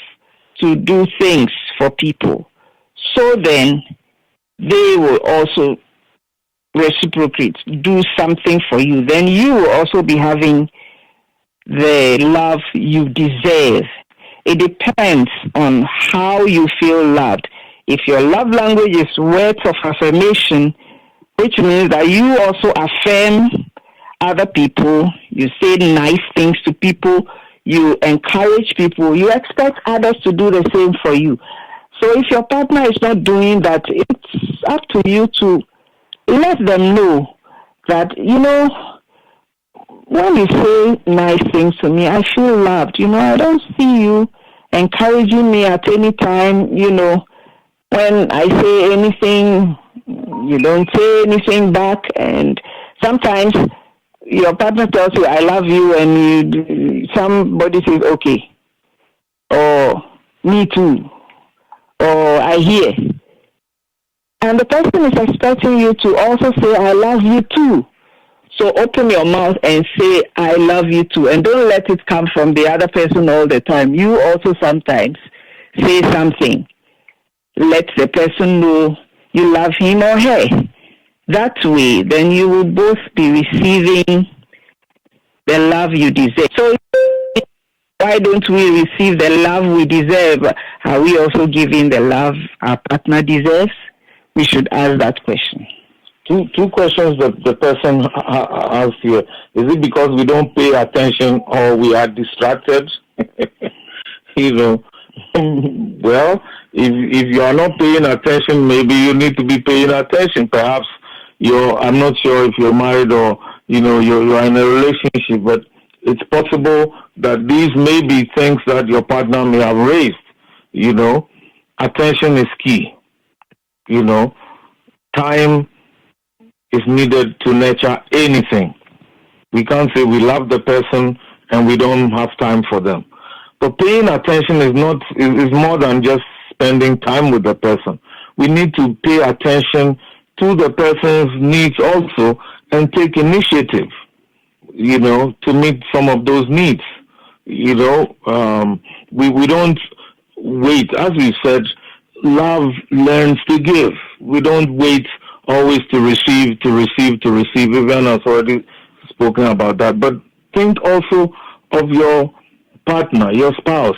to do things for people. So then, they will also reciprocate, do something for you. Then you will also be having the love you deserve. It depends on how you feel loved. If your love language is words of affirmation, which means that you also affirm other people, you say nice things to people, you encourage people, you expect others to do the same for you. So if your partner is not doing that, it's up to you to let them know that, when you say nice things to me, I feel loved. I don't see you encouraging me at any time. When I say anything, you don't say anything back. And sometimes your partner tells you, I love you, and somebody says, okay, or me too, or I hear. And the person is expecting you to also say, I love you too. So open your mouth and say, I love you too. And don't let it come from the other person all the time. You also sometimes say something. Let the person know you love him or her. That way, then you will both be receiving the love you deserve. So why don't we receive the love we deserve? Are we also giving the love our partner deserves? We should ask that question. Two questions that the person asked here. Is it because we don't pay attention or we are distracted? Well, if you are not paying attention, maybe you need to be paying attention. Perhaps I'm not sure if you're married or you're in a relationship, but It's possible that these may be things that your partner may have raised. You know, attention is key. You know, time is needed to nurture anything. We can't say we love the person and we don't have time for them. But paying attention is more than just spending time with the person. We need to pay attention to the person's needs also and take initiative, you know, to meet some of those needs. You know, we don't wait. As we said, love learns to give. We don't wait always to receive, to receive, to receive. Vivian has already spoken about that. But think also of your partner, your spouse.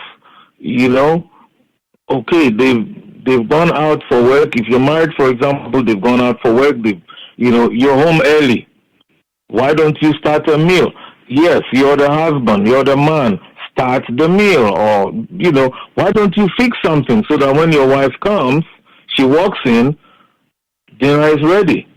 You know, okay, they've gone out for work. If you're married, for example, they've gone out for work. You're home early. Why don't you start a meal? Yes, you're the husband, you're the man. Start the meal, or why don't you fix something so that when your wife comes, she walks in, dinner is ready.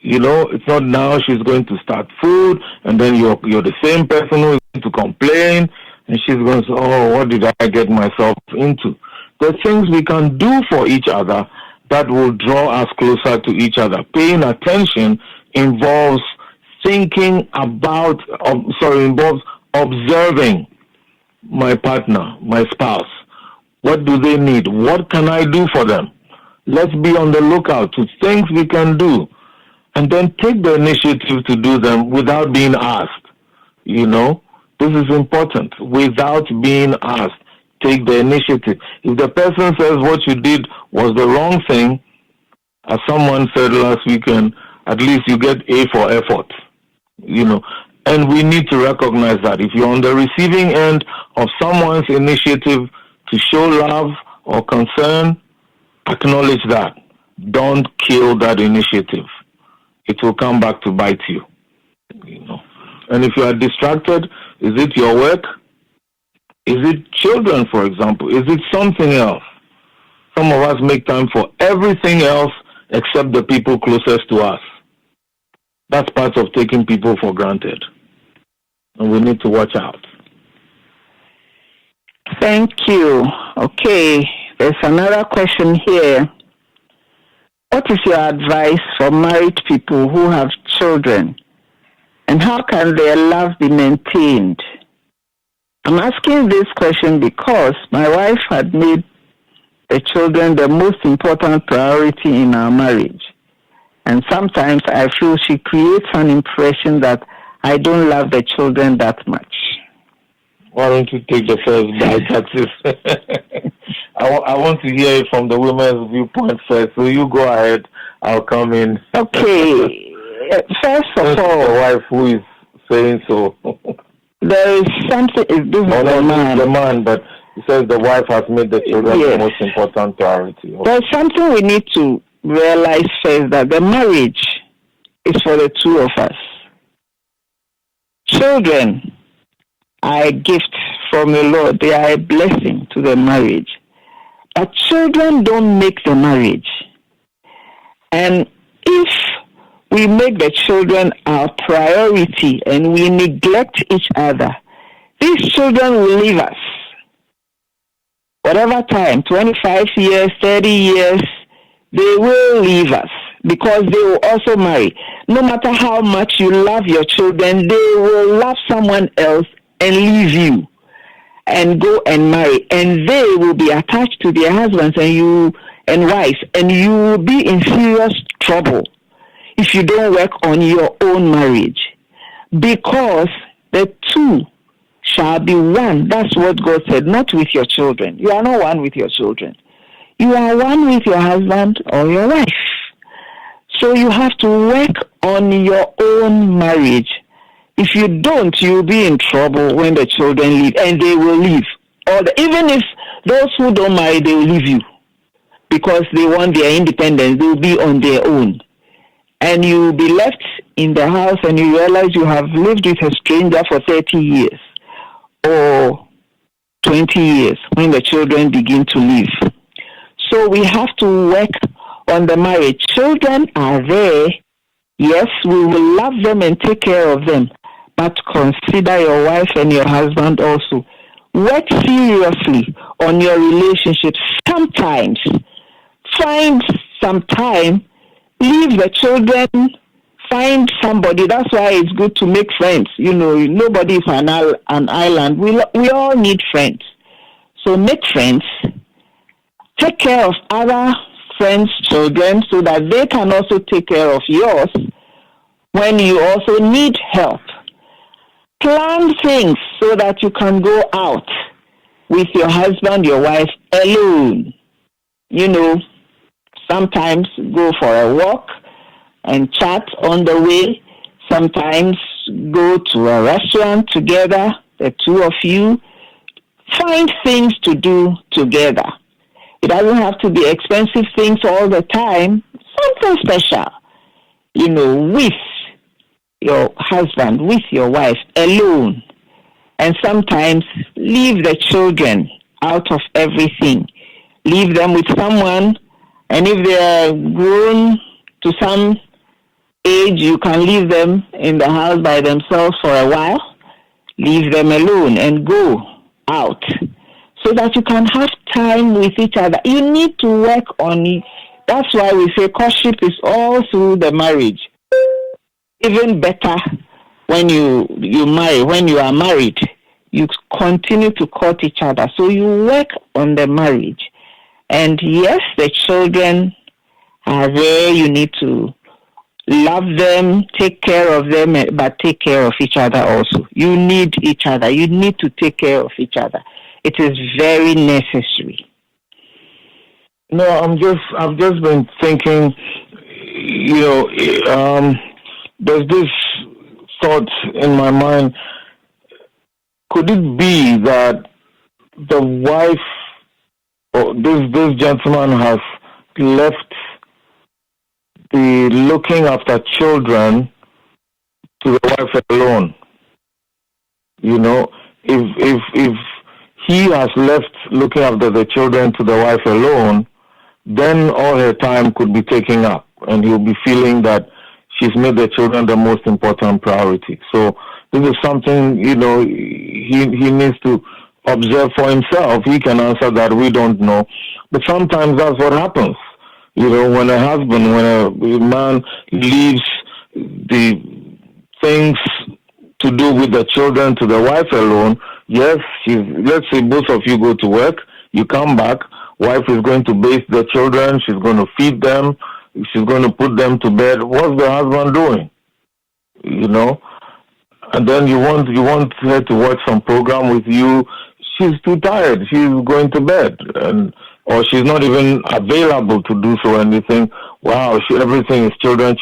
It's not now she's going to start food, and then you're the same person who is going to complain, and she's going to say, "Oh, what did I get myself into?" There are things we can do for each other that will draw us closer to each other. Paying attention involves involves observing my partner, my spouse. What do they need? What can I do for them? Let's be on the lookout to things we can do, and then take the initiative to do them without being asked. This is important. Without being asked, take the initiative. If the person says what you did was the wrong thing, as someone said last weekend, at least you get A for effort. And we need to recognize that. If you're on the receiving end of someone's initiative to show love or concern, acknowledge that. Don't kill that initiative. It will come back to bite you. And if you are distracted, is it your work? Is it children, for example? Is it something else? Some of us make time for everything else except the people closest to us. That's part of taking people for granted. And we need to watch out. Thank you. Okay, there's another question here. What is your advice for married people who have children? And how can their love be maintained? I'm asking this question because my wife had made the children the most important priority in our marriage. And sometimes I feel she creates an impression that I don't love the children that much. Why don't you take the first bite at this? I want to hear it from the women's viewpoint first. So you go ahead. I'll come in. Okay. First of all, the wife who is saying so. There is something. This is the man, but he says the wife has made the children the most important priority. Okay. There's something we need to realize first, that the marriage is for the two of us. Children are a gift from the Lord. They are a blessing to the marriage. But children don't make the marriage. And if we make the children our priority and we neglect each other, these children will leave us. Whatever time, 25 years, 30 years, they will leave us because they will also marry. No matter how much you love your children, they will love someone else and leave you and go and marry. And they will be attached to their husbands and wives, and you will be in serious trouble if you don't work on your own marriage, because the two shall be one. That's what God said, not with your children. You are not one with your children. You are one with your husband or your wife. So you have to work on your own marriage. If you don't, you'll be in trouble when the children leave, and they will leave. Even if those who don't marry, they will leave you because they want their independence. They will be on their own. And you will be left in the house and you realize you have lived with a stranger for 30 years or 20 years when the children begin to leave. So we have to work on the marriage. Children are there. Yes, we will love them and take care of them. but consider your wife and your husband also. Work seriously on your relationship. Sometimes find some time, leave the children, find somebody. That's why it's good to make friends. Nobody is an island. We all need friends. So make friends, take care of other friends' children so that they can also take care of yours when you also need help. Plan things so that you can go out with your husband, your wife, alone. Sometimes go for a walk and chat on the way. Sometimes go to a restaurant together, the two of you. Find things to do together. It doesn't have to be expensive things all the time. Something special, with your husband, with your wife, alone. And sometimes leave the children out of everything. Leave them with someone, and if they are grown to some age, you can leave them in the house by themselves for a while. Leave them alone and go out so that you can have time with each other. You need to work on it. That's why we say courtship is all through the marriage. Even better when you marry, when you are married, you continue to court each other. So you work on the marriage. And yes, the children are there. You need to love them, take care of them, but take care of each other also. You need each other. You need to take care of each other. It is very necessary. No, I've just been thinking, there's this thought in my mind. Could it be that the wife or this gentleman has left the looking after children to the wife alone? If he has left looking after the children to the wife alone, then all her time could be taken up, and he'll be feeling that she's made the children the most important priority. So this is something, he needs to observe for himself. He can answer that. We don't know. But sometimes that's what happens. When a man leaves the things to do with the children to the wife alone, yes, let's say both of you go to work, you come back, wife is going to bathe the children, she's going to feed them, she's going to put them to bed. What's the husband doing? And then you want her to watch some program with you. She's too tired. She's going to bed, or she's not even available to do so. And you think, wow, everything is children.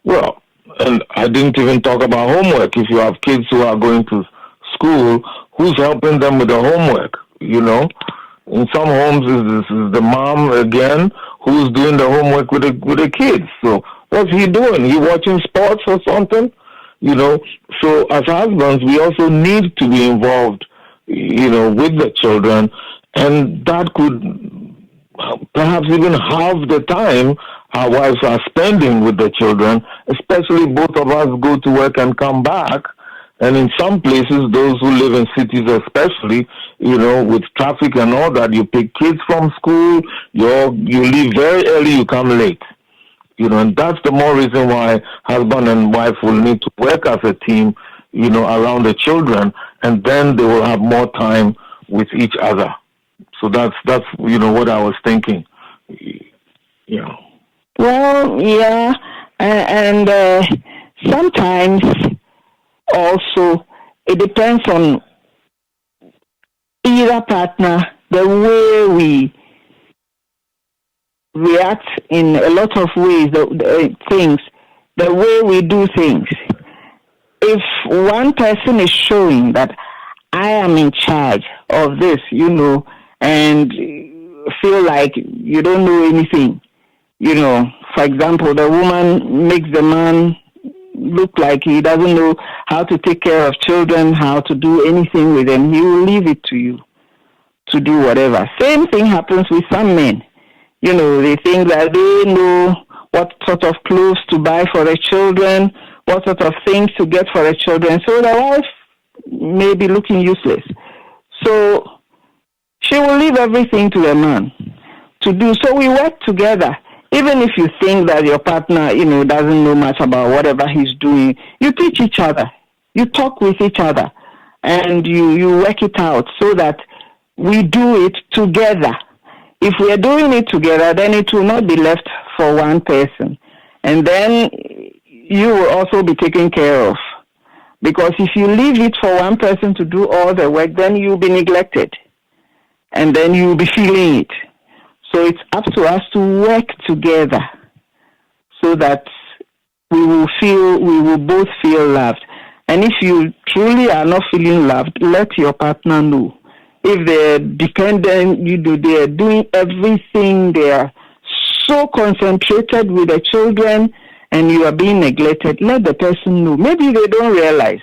Well, and I didn't even talk about homework. If you have kids who are going to school, who's helping them with the homework? In some homes, this is the mom again who's doing the homework with the kids. So what's he doing? He watching sports or something? So as husbands, we also need to be involved, with the children, and that could perhaps even half the time our wives are spending with the children, especially both of us go to work and come back. And in some places, those who live in cities especially, with traffic and all that, you pick kids from school, you leave very early, you come late. And that's the more reason why husband and wife will need to work as a team, around the children, and then they will have more time with each other. So that's what I was thinking. Well, yeah, and sometimes also it depends on either partner, the way we react in a lot of ways, the way we do things. If one person is showing that I am in charge of this, and feel like you don't know anything, for example, the woman makes the man look like he doesn't know how to take care of children, how to do anything with them, he will leave it to you to do whatever. Same thing happens with some men. They think that they know what sort of clothes to buy for their children, what sort of things to get for the children. So the wife may be looking useless. So she will leave everything to the man to do. So we work together. Even if you think that your partner, doesn't know much about whatever he's doing, you teach each other. You talk with each other. And you work it out so that we do it together. If we are doing it together, then it will not be left for one person. And then you will also be taken care of. Because if you leave it for one person to do all the work, then you'll be neglected. And then you'll be feeling it. So it's up to us to work together so that we will both feel loved. And if you truly are not feeling loved, let your partner know. If they're dependent, they are doing everything, they are so concentrated with the children and you are being neglected, let the person know. Maybe they don't realize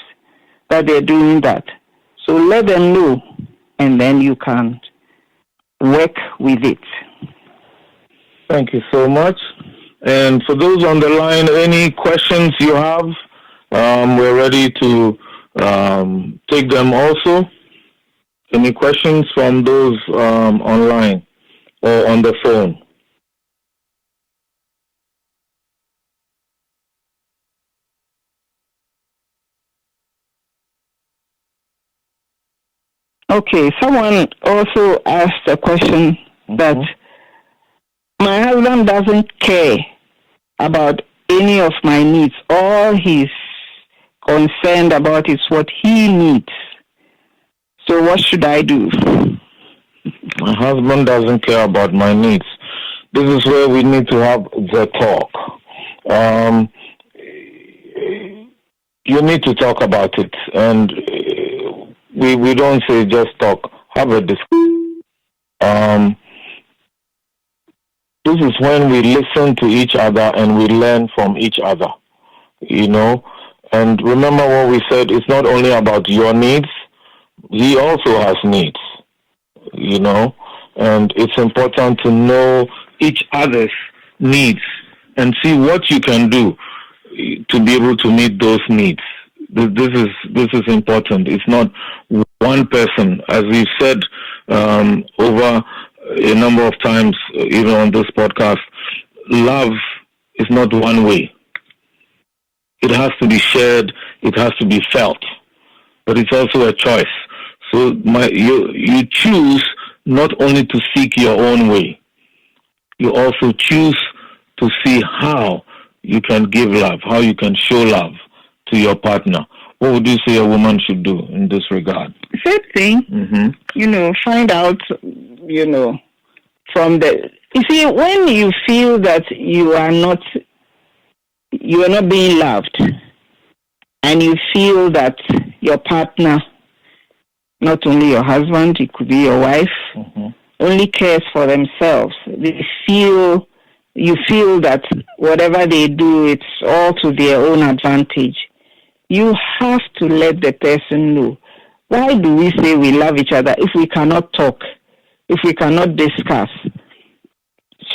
that they're doing that. So let them know and then you can work with it. Thank you so much. And for those on the line, any questions you have, we're ready to take them also. Any questions from those online or on the phone? Okay, someone also asked a question that my husband doesn't care about any of my needs. All he's concerned about is what he needs. So what should I do? My husband doesn't care about my needs. This is where we need to have the talk. You need to talk about it. And we don't say just talk. Have a discussion. This is when we listen to each other and we learn from each other. And remember what we said, it's not only about your needs. He also has needs, and it's important to know each other's needs and see what you can do to be able to meet those needs. This is important. It's not one person. As we've said over a number of times, even on this podcast, love is not one way. It has to be shared. It has to be felt. But it's also a choice. So you choose not only to seek your own way, you also choose to see how you can give love, how you can show love to your partner. What would you say a woman should do in this regard? Same thing. Find out, from the... You see, when you feel that you are not being loved, and you feel that your partner, not only your husband, it could be your wife, only cares for themselves. You feel that whatever they do, it's all to their own advantage. You have to let the person know. Why do we say we love each other if we cannot talk, if we cannot discuss?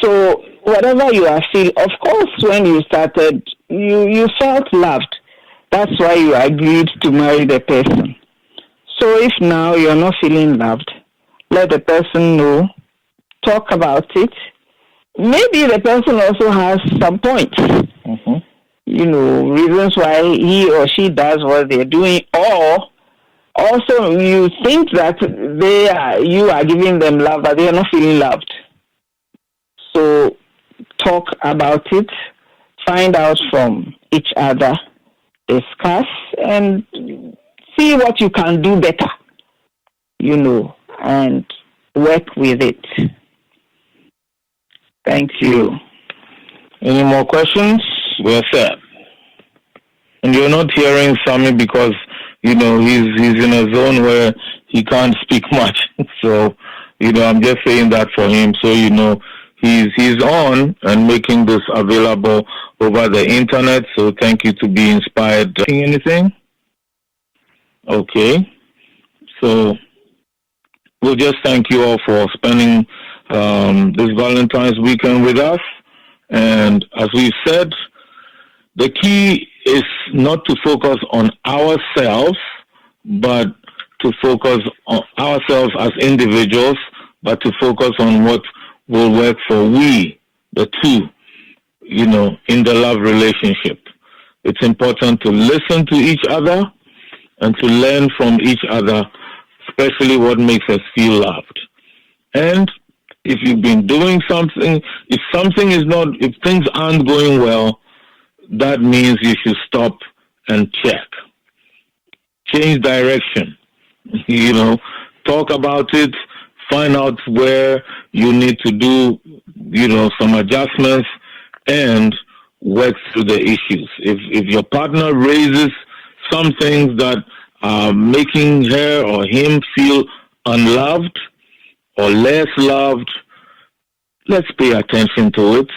So whatever you are feeling, of course, when you started, you felt loved. That's why you agreed to marry the person. So if now you're not feeling loved, let the person know, talk about it. Maybe the person also has some points, reasons why he or she does what they're doing, or also you think that you are giving them love, but they are not feeling loved. So talk about it, find out from each other, discuss, and see what you can do better, and work with it. Thank you. Any more questions? We're set. And you're not hearing Sammy because, he's in a zone where he can't speak much. So, I'm just saying that for him so he's on and making this available over the internet. So thank you to Be Inspired. Anything? Okay. So we'll just thank you all for spending this Valentine's weekend with us. And as we said, the key is not to focus on ourselves, but to focus on ourselves as individuals, but to focus on what will work for we, the two, in the love relationship. It's important to listen to each other and to learn from each other, especially what makes us feel loved. And if you've been doing something, if things aren't going well, that means you should stop and check. Change direction. Talk about it, find out where you need to do, some adjustments and work through the issues. If your partner raises some things that are making her or him feel unloved or less loved, let's pay attention to it.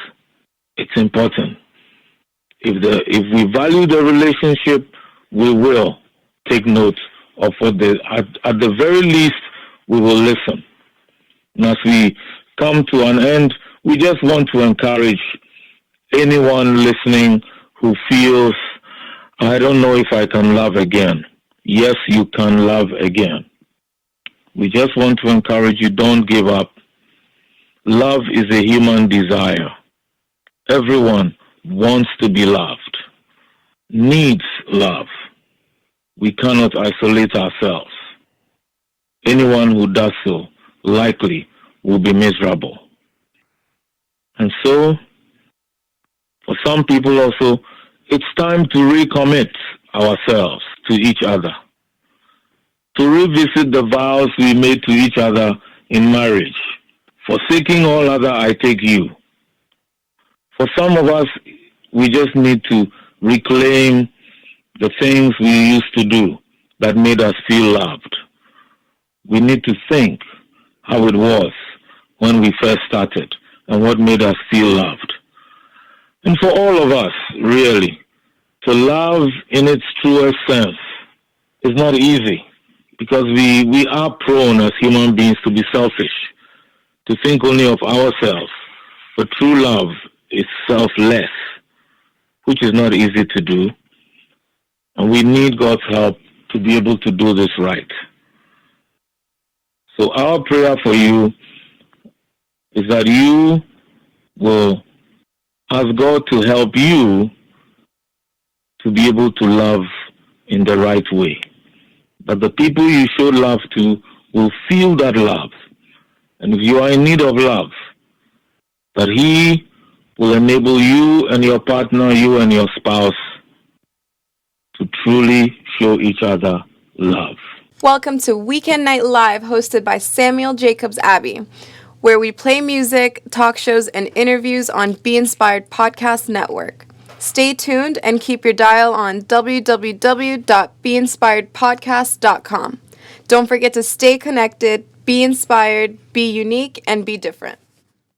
It's important. If we value the relationship, we will take note of what at the very least, we will listen. And as we come to an end, we just want to encourage anyone listening who feels, I don't know if I can love again. Yes, you can love again. We just want to encourage you, don't give up. Love is a human desire. Everyone wants to be loved, needs love. We cannot isolate ourselves. Anyone who does so likely will be miserable. And so, for some people also, it's time to recommit ourselves to each other, to revisit the vows we made to each other in marriage. Forsaking all other, I take you. For some of us, we just need to reclaim the things we used to do that made us feel loved. We need to think how it was when we first started and what made us feel loved. And for all of us, really, to love in its truest sense is not easy because we are prone as human beings to be selfish, to think only of ourselves. But true love is selfless, which is not easy to do. And we need God's help to be able to do this right. So our prayer for you is that you will ask God to help you to be able to love in the right way. That the people you show love to will feel that love. And if you are in need of love, that He will enable you and your partner, you and your spouse, to truly show each other love. Welcome to Weekend Night Live, hosted by Samuel Jacobs Abbey, where we play music, talk shows, and interviews on Be Inspired Podcast Network. Stay tuned and keep your dial on www.beinspiredpodcast.com. Don't forget to stay connected, be inspired, be unique, and be different.